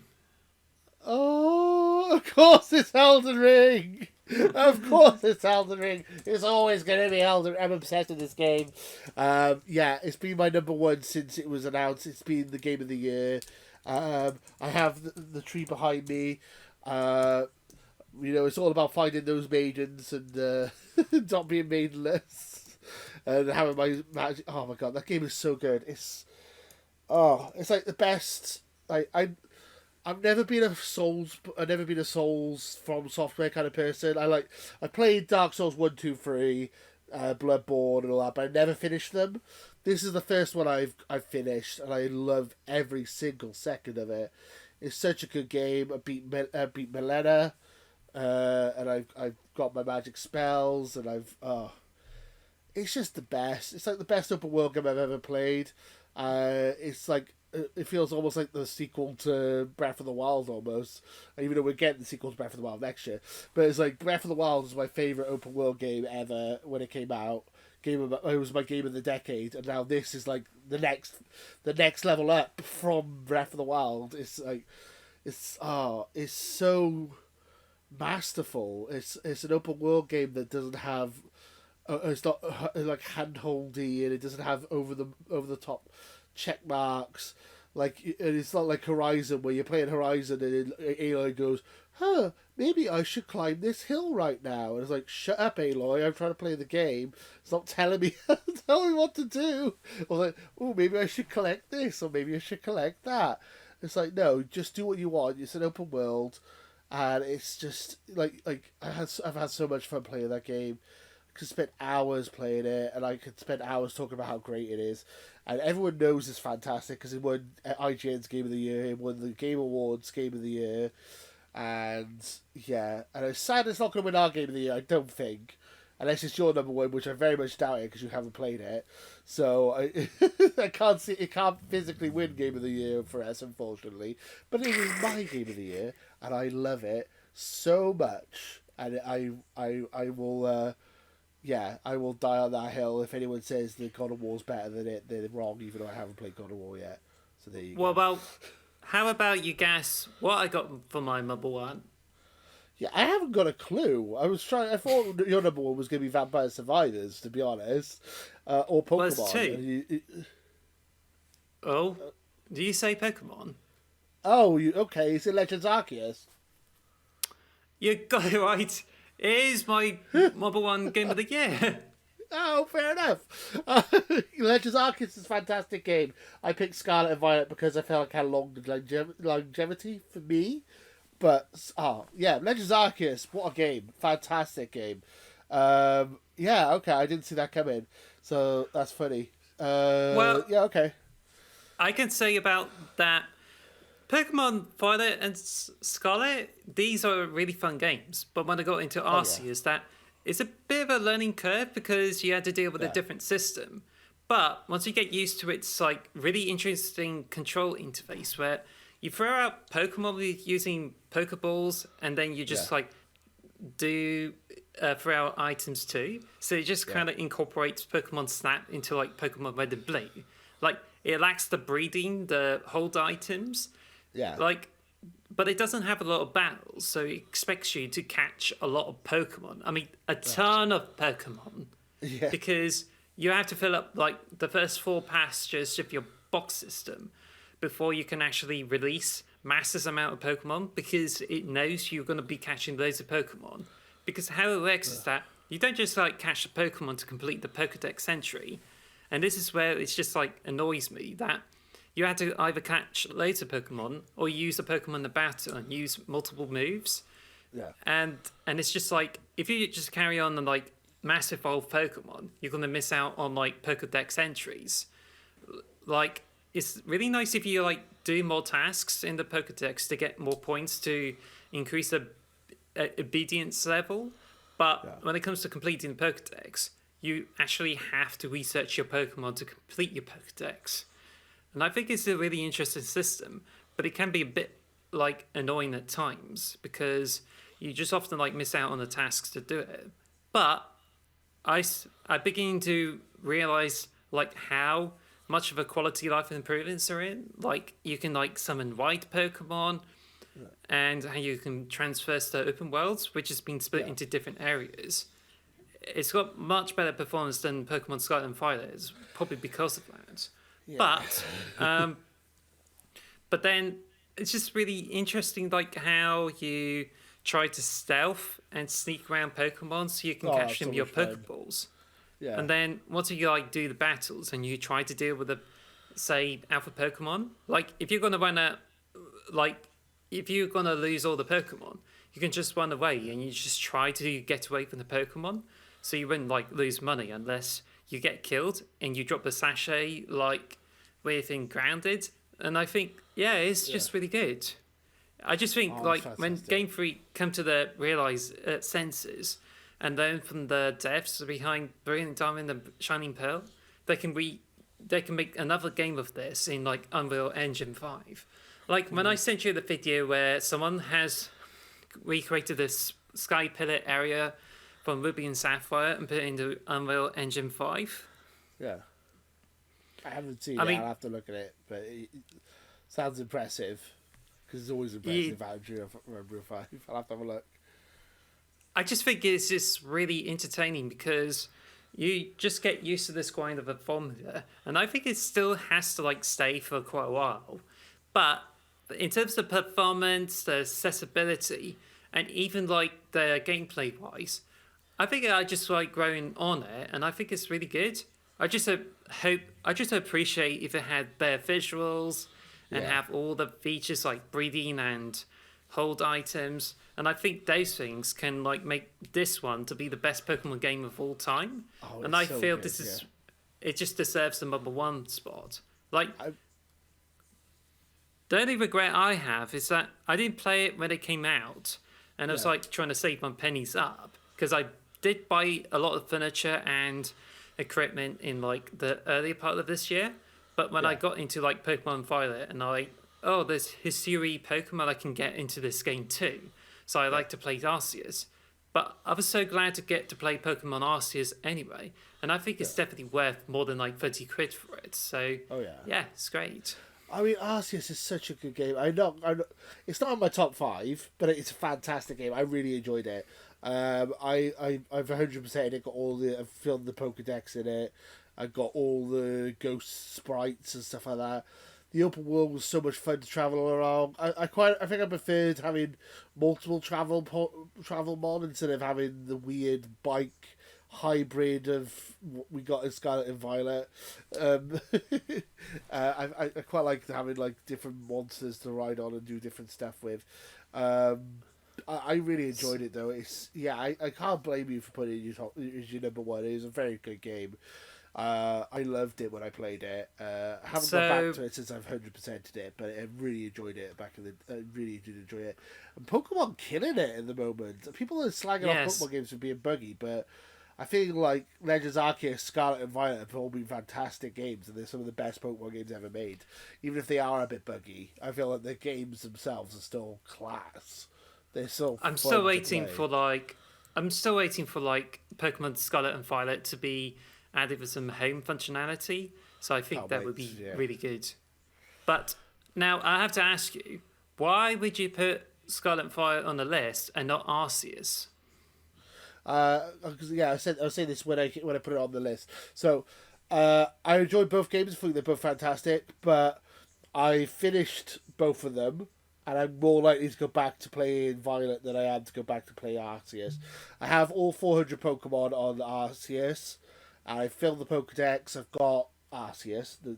Oh, of course it's Elden Ring. Of course it's Elden Ring. It's always going to be Elden Ring. I'm obsessed with this game. It's been my number 1 since it was announced. It's been the game of the year. I have the tree behind me. It's all about finding those maidens and not being maidenless. And having my magic. Oh my god, that game is so good. It's like the best. I've never been a Souls from software kind of person. I played Dark Souls 1, 2, 3, Bloodborne and all that, but I never finished them. This is the first one I've finished, and I love every single second of it. It's such a good game. I beat Milena, and I've got my magic spells, and it's just the best. It's like the best open world game I've ever played. It's like, it feels almost like the sequel to Breath of the Wild almost, even though we're getting the sequel to Breath of the Wild next year. But it's like Breath of the Wild was my favourite open world game ever when it came out. It was my game of the decade, and now this is like the next level up from Breath of the Wild. It's like it's so masterful. It's an open world game that doesn't have it's not like handholdy, and it doesn't have over the top check marks. Like, and it's not like Horizon where you're playing Horizon and Aloy goes, "Huh, maybe I should climb this hill right now." And it's like, "Shut up, Aloy! I'm trying to play the game. It's not telling me what to do." Or like, "Oh, maybe I should collect this, or maybe I should collect that." It's like, no, just do what you want. It's an open world, and it's just like I've had so much fun playing that game. I could spend hours playing it, and I could spend hours talking about how great it is. And everyone knows it's fantastic because it won IGN's Game of the Year, it won the Game Awards Game of the Year, and yeah, and it's sad it's not going to win our Game of the Year. I don't think, unless it's your number one, which I very much doubt it because you haven't played it. So I can't see it can't physically win Game of the Year for us, unfortunately. But it is my Game of the Year, and I love it so much, and I will. Yeah, I will die on that hill. If anyone says that God of War's better than it, they're wrong, even though I haven't played God of War yet. So there you go. How about you guess what I got for my number one? Yeah, I haven't got a clue. I thought your number one was going to be Vampire Survivors, to be honest. Or Pokemon. Well, it's two. Oh, do you say Pokemon? Oh, okay. Is it Legends Arceus? You got it right. It is my number one game of the year. Oh, fair enough. Legends Arceus is a fantastic game. I picked Scarlet and Violet because I felt like I had long longevity for me. But, yeah, Legends Arceus, what a game. Fantastic game. Yeah, okay, I didn't see that coming. So, that's funny. Yeah, okay. I can say about that, Pokemon Violet and Scarlet, these are really fun games. But when I got into Arceus, it's a bit of a learning curve because you had to deal with a different system. But once you get used to its like really interesting control interface where you throw out Pokemon using Pokeballs and then you just do throw out items too. So it just kind of incorporates Pokemon Snap into like Pokemon Red and Blue. Like it lacks the breeding, the hold items. Yeah. But it doesn't have a lot of battles, so it expects you to catch a lot of Pokemon. I mean, a ton of Pokemon. Yeah. Because you have to fill up like the first 4 pastures of your box system before you can actually release massive amount of Pokemon because it knows you're going to be catching loads of Pokemon. Because how it works is that you don't just like catch a Pokemon to complete the Pokedex entry. And this is where it's just like annoys me that you had to either catch loads of Pokemon or use a Pokemon in the battle and use multiple moves. Yeah. And it's just like, if you just carry on and like mass evolve Pokemon, you're going to miss out on like Pokedex entries. Like, it's really nice if you like do more tasks in the Pokedex to get more points to increase the obedience level. But when it comes to completing the Pokedex, you actually have to research your Pokemon to complete your Pokedex. And I think it's a really interesting system, but it can be a bit like annoying at times because you just often like miss out on the tasks to do it. But I begin to realize like how much of a quality life improvements are in. Like you can like summon wild Pokemon and how you can transfer to open worlds, which has been split into different areas. It's got much better performance than Pokemon Scarlet and Violet, probably because of that. Yeah. But then it's just really interesting, like how you try to stealth and sneak around Pokemon so you can catch them with your Pokeballs. Yeah. And then once you like do the battles and you try to deal with the, say, alpha Pokemon, like if you're gonna run out, like if you're gonna lose all the Pokemon, you can just run away and you just try to get away from the Pokemon, so you wouldn't like lose money unless you get killed and you drop the sachet like within Grounded. And I think it's just really good. I just think like when Game Freak come to the realize senses, and then from the devs behind Brilliant Diamond and Shining Pearl, they can make another game of this in like Unreal Engine 5. Like when I sent you the video where someone has recreated this Sky Pillar area from Ruby and Sapphire and put it into Unreal Engine 5. Yeah. I haven't seen it. I'll have to look at it, but it sounds impressive. Because it's always impressive Unreal 5. I'll have to have a look. I just think it's just really entertaining because you just get used to this kind of a formula, and I think it still has to like stay for quite a while. But in terms of performance, the accessibility, and even like the gameplay wise, I think I just like growing on it, and I think it's really good. I just appreciate if it had better visuals and have all the features like breathing and hold items, and I think those things can like make this one to be the best Pokemon game of all time. And I feel good, this is it just deserves the #1 spot. Like the only regret I have is that I didn't play it when it came out, and I was like trying to save my pennies up because I did buy a lot of furniture and equipment in like the earlier part of this year. But when I got into like Pokemon Violet, and there's Hisui Pokemon I can get into this game too. So I like to play Arceus. But I was so glad to get to play Pokemon Arceus anyway. And I think it's definitely worth more than like 30 quid for it. So, yeah, it's great. I mean, Arceus is such a good game. It's not in my top 5, but it's a fantastic game. I really enjoyed it. I've 100% it. I've filmed the Pokedex in it. I got all the ghost sprites and stuff like that. The open world was so much fun to travel around. I think I preferred having multiple travel mod instead of having the weird bike hybrid of what we got in Scarlet and Violet. I quite like having like different monsters to ride on and do different stuff with. I really enjoyed it though. I can't blame you for putting it as your #1. It was a very good game. I loved it when I played it. I haven't gone back to it since I've 100%ed it, but I really enjoyed it I really did enjoy it. And Pokemon killing it at the moment. People are slagging off Pokemon games for being buggy, but I feel like Legends Arceus, Scarlet and Violet have all been fantastic games, and they're some of the best Pokemon games ever made. Even if they are a bit buggy, I feel like the games themselves are still class. They're so. I'm still waiting for Pokemon Scarlet and Violet to be added with some home functionality. So I think that would be really good. But now I have to ask you, why would you put Scarlet and Violet on the list and not Arceus? I was saying this when I put it on the list. So I enjoyed both games. I think they're both fantastic, but I finished both of them, and I'm more likely to go back to playing Violet than I am to go back to play Arceus. I have all 400 Pokemon on Arceus. I filled the Pokedex. I've got Arceus, the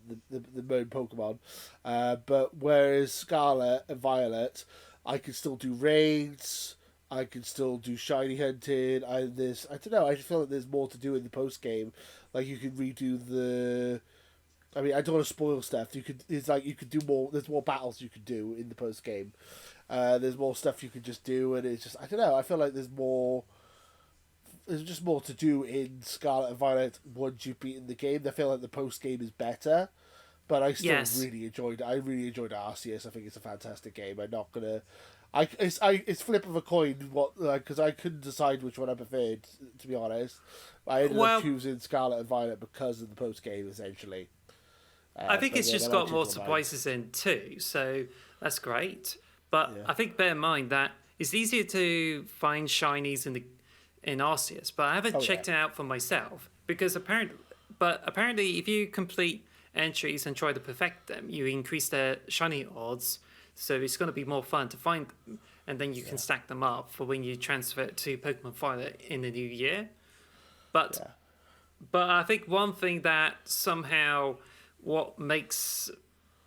main Pokemon. But whereas Scarlet and Violet, I can still do raids. I can still do shiny hunting. I don't know. I just feel like there's more to do in the post game. Like you can redo the. I mean, I don't want to spoil stuff. You could do more. There's more battles you could do in the post game. There's more stuff you could just do, and it's just I don't know. I feel like there's more. There's just more to do in Scarlet and Violet once you've beaten the game. I feel like the post game is better, but I still really enjoyed. I really enjoyed Arceus. I think it's a fantastic game. I'm not gonna. It's flip of a coin. Because I couldn't decide which one I preferred. To be honest, I ended up choosing Scarlet and Violet because of the post game. Essentially, I think it's just got more surprises in too, so that's great. But I think bear in mind that it's easier to find shinies in Arceus, but I haven't checked it out for myself because apparently if you complete entries and try to perfect them, you increase their shiny odds, so it's going to be more fun to find them, and then you can stack them up for when you transfer it to Pokemon Violet in the new year. But I think one thing that somehow what makes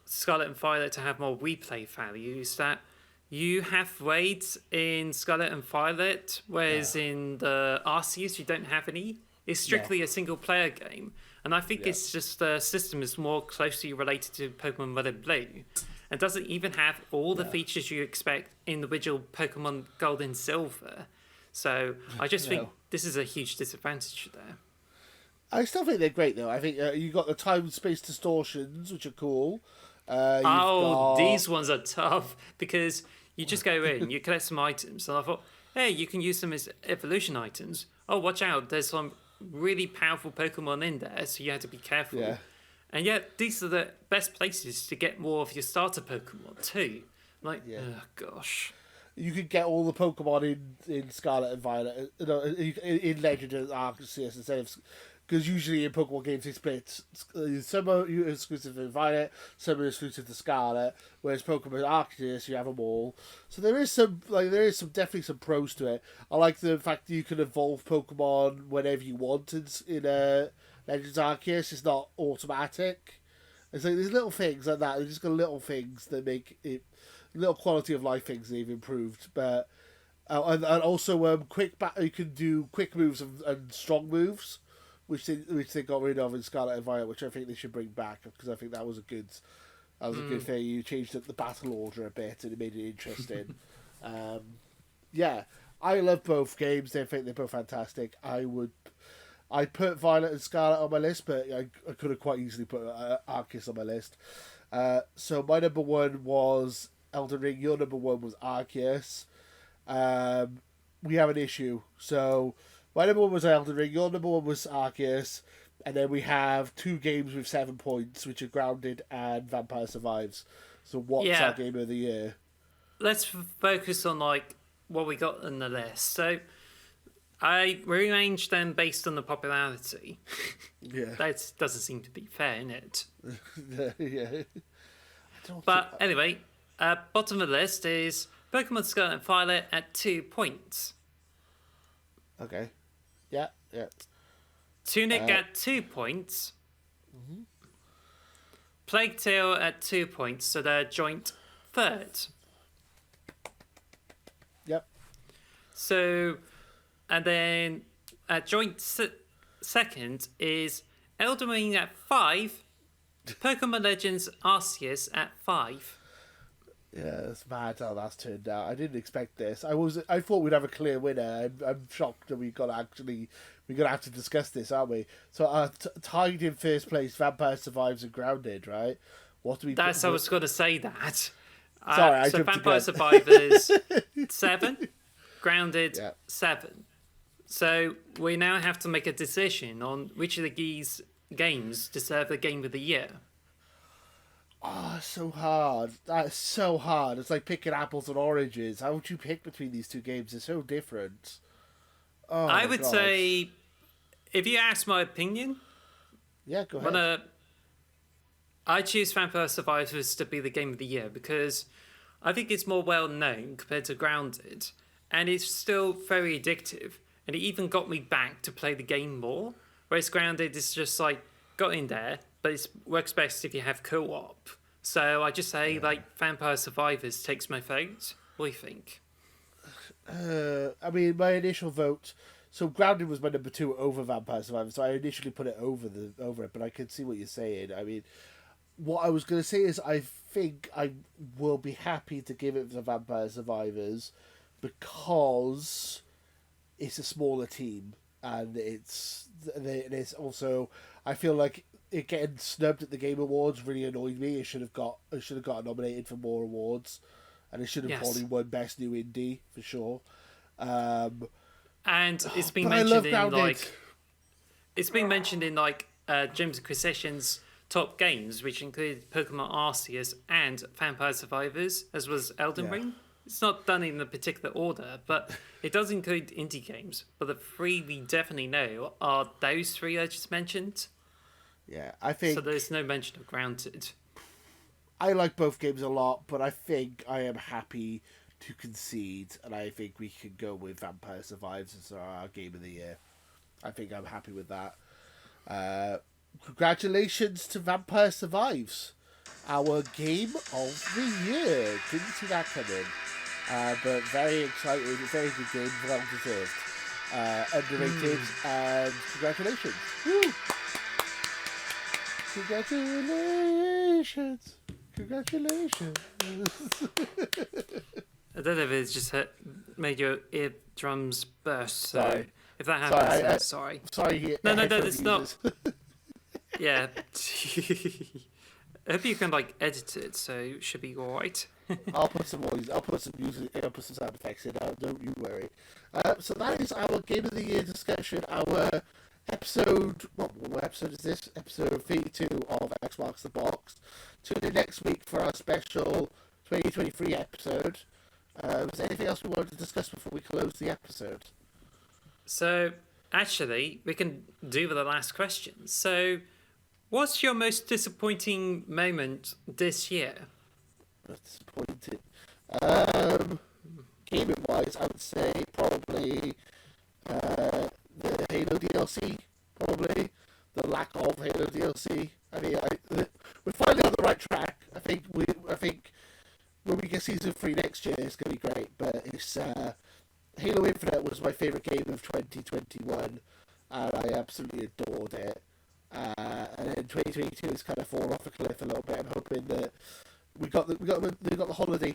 Scarlet and Violet to have more replay value is that you have raids in Scarlet and Violet, whereas in the Arceus you don't have any. It's strictly a single-player game, and I think it's just the system is more closely related to Pokemon Red and Blue, and doesn't even have all the features you expect in the original Pokemon Gold and Silver. So I just think this is a huge disadvantage there. I still think they're great, though. I think you got the time-space distortions, which are cool. These ones are tough because you just go in, you collect some items, and I thought, hey, you can use them as evolution items. Oh, watch out, there's some really powerful Pokemon in there, so you have to be careful. Yeah. And yet, these are the best places to get more of your starter Pokemon too. Like, oh gosh. You could get all the Pokemon in Scarlet and Violet, in Legend of Arceus instead of because usually in Pokemon games they split. Some are exclusive to Violet, some are exclusive to Scarlet. Whereas Pokemon Arceus, you have them all. So there is definitely some pros to it. I like the fact that you can evolve Pokemon whenever you want in Legends Arceus. It's not automatic. It's like there's little things like that. There's just got little things that make it, little quality of life things they've improved. But and also you can do quick moves and strong moves, which they got rid of in Scarlet and Violet, which I think they should bring back because I think that was a good thing. You changed up the battle order a bit and it made it interesting. Yeah, I love both games. I think they're both fantastic. I put Violet and Scarlet on my list, but I could have quite easily put Arceus on my list. So my number one was Elden Ring. Your number one was Arceus. We have an issue. So my number one was Elden Ring. Your number one was Arceus. And then we have 2 games with 7 points, which are Grounded and Vampire Survives. So what's our game of the year? Let's focus on what we got on the list. So I rearranged them based on the popularity. Yeah. That doesn't seem to be fair, innit? Yeah. But anyway, bottom of the list is Pokemon Scarlet and Violet at 2 points. Okay. Yeah. Tunic at 2 points. Mm-hmm. Plague Tale at 2 points, so they're joint third. Yep. So, and then joint second is Elden Ring at 5, Pokemon Legends Arceus at 5. Yeah, it's mad how that's turned out. I didn't expect this. I thought we'd have a clear winner. I'm shocked that we're gonna have to discuss this, aren't we? So tied in first place, Vampire Survives and Grounded, right? What do we? I was going to say that. Sorry, so Vampire Survivors 7, Grounded 7. So we now have to make a decision on which of these games deserve the Game of the Year. Oh, so hard. That's so hard. It's like picking apples and oranges. How would you pick between these 2 games? They're so different. Oh, I would say, if you ask my opinion, go ahead. I choose Vampire Survivors to be the Game of the Year because I think it's more well known compared to Grounded, and it's still very addictive, and it even got me back to play the game more. Whereas Grounded is just got in there, but it works best if you have co-op. So I just say Vampire Survivors takes my vote. What do you think? I mean, my initial vote. So Grounded was my number 2 over Vampire Survivors. So I initially put it over it, but I can see what you're saying. I mean, what I was going to say is I think I will be happy to give it to Vampire Survivors because it's a smaller team and it's also, I feel like it getting snubbed at the Game Awards really annoyed me. It should have got nominated for more awards, and it should have probably won Best New Indie for sure. And it's been mentioned in James Acquisition's top games, which include Pokemon Arceus and Vampire Survivors, as was Elden Ring. It's not done in a particular order, but it does include indie games. But the 3 we definitely know are those 3 I just mentioned. Yeah, I think... So there's no mention of Grounded. I like both games a lot, but I think I am happy to concede, and I think we can go with Vampire Survives as our Game of the Year. I think I'm happy with that. Congratulations to Vampire Survives, our Game of the Year. Didn't see that coming. But very exciting, very good game, well deserved. Underrated, and congratulations. Woo! Congratulations. I don't know if it's just made your eardrums burst, so sorry. If that happens, then sorry. Sorry. No, it's not. Yeah. I hope you can edit it, so it should be alright. I'll put some noise. I'll put some music. I'll put some sound effects in. Don't you worry. So that is our Game of the Year discussion. Our episode. What episode is this? Episode 32 of X Marks the Box. Tune in next week for our special 2023 episode. Was there anything else we wanted to discuss before we close the episode? So actually, we can do the last question. So, what's your most disappointing moment this year? Disappointing. Gaming wise, I would say probably the Halo DLC. Probably the lack of Halo DLC. I mean, we're finally on the right track. I think when we get season 3 next year, it's gonna be great. But it's Halo Infinite was my favorite game of 2021, and I absolutely adored it. And then 2022 has kind of fallen off a cliff a little bit. I'm hoping that we got the holiday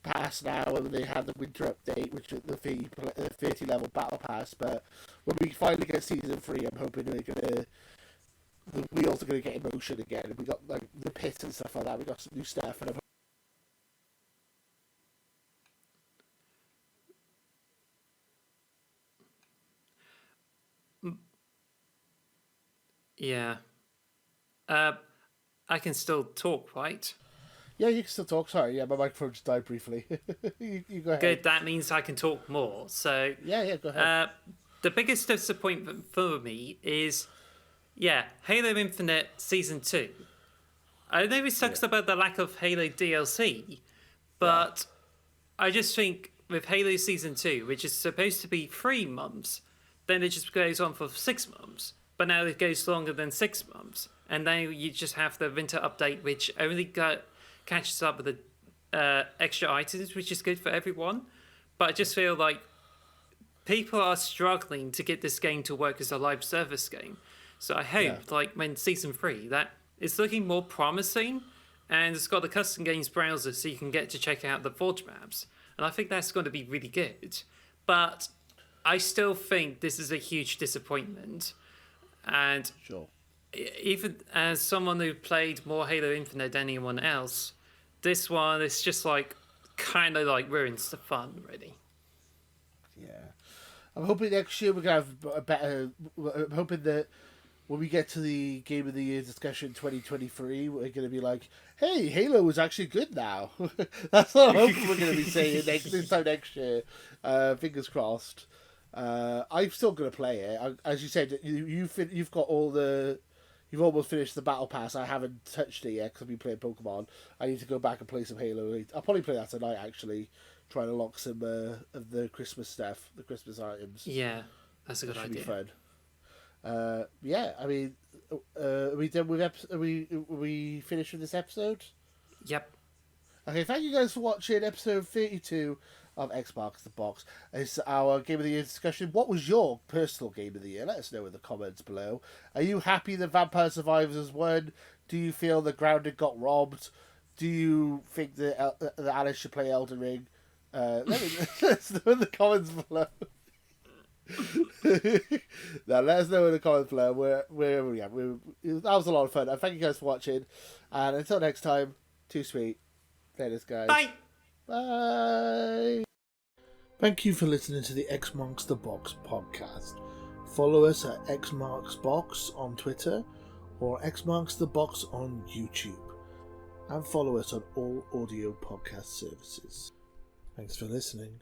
pass now, and they have the winter update, which is the 30 level battle pass. But when we finally get season 3, I'm hoping the wheels are gonna get in motion again. We got like the pit and stuff like that. We got some new stuff, and Yeah. I can still talk, right? Yeah, you can still talk. Sorry, yeah, my microphone just died briefly. you go ahead. Good, that means I can talk more. So yeah, go ahead. The biggest disappointment for me is, Halo Infinite Season 2. I know it sucks about the lack of Halo DLC, but I just think with Halo Season 2, which is supposed to be 3 months, then it just goes on for 6 months. But now it goes longer than 6 months. And then you just have the winter update, which only catches up with the extra items, which is good for everyone. But I just feel like people are struggling to get this game to work as a live service game. So I hope, like, when Season 3, that it's looking more promising, and it's got the custom games browser so you can get to check out the Forge maps. And I think that's going to be really good. But I still think this is a huge disappointment. And even as someone who played more Halo Infinite than anyone else, this one is just like kind of like ruins the fun, really. Yeah, I'm hoping next year we're gonna have a better. I'm hoping that when we get to the Game of the Year discussion 2023, we're gonna be like, "Hey, Halo is actually good now." That's what I'm hoping we're gonna be saying this time next year. Fingers crossed. I'm still gonna play it. As you said, you've got all the. You've almost finished the battle pass. I haven't touched it yet because I've been playing Pokemon. I need to go back and play some Halo. I'll probably play that tonight, actually. Trying to lock some of the Christmas stuff, the Christmas items. Yeah, that's a good idea. Should be fun. I mean, are we done with are we finished with this episode? Yep. Okay, thank you guys for watching episode 32 of X Marks the Box. It's our Game of the Year discussion. What was your personal Game of the Year? Let us know in the comments below. Are you happy that Vampire Survivors has won? Do you feel that Grounded got robbed? Do you think that Alice should play Elden Ring? Let us know in the comments below. Now, let us know in the comments below wherever we are. That was a lot of fun. And thank you guys for watching. And until next time, too sweet. Later, guys. Bye. Bye. Thank you for listening to the X Marks the Box podcast. Follow us at X Marks Box on Twitter or X Marks the Box on YouTube. And follow us on all audio podcast services. Thanks for listening.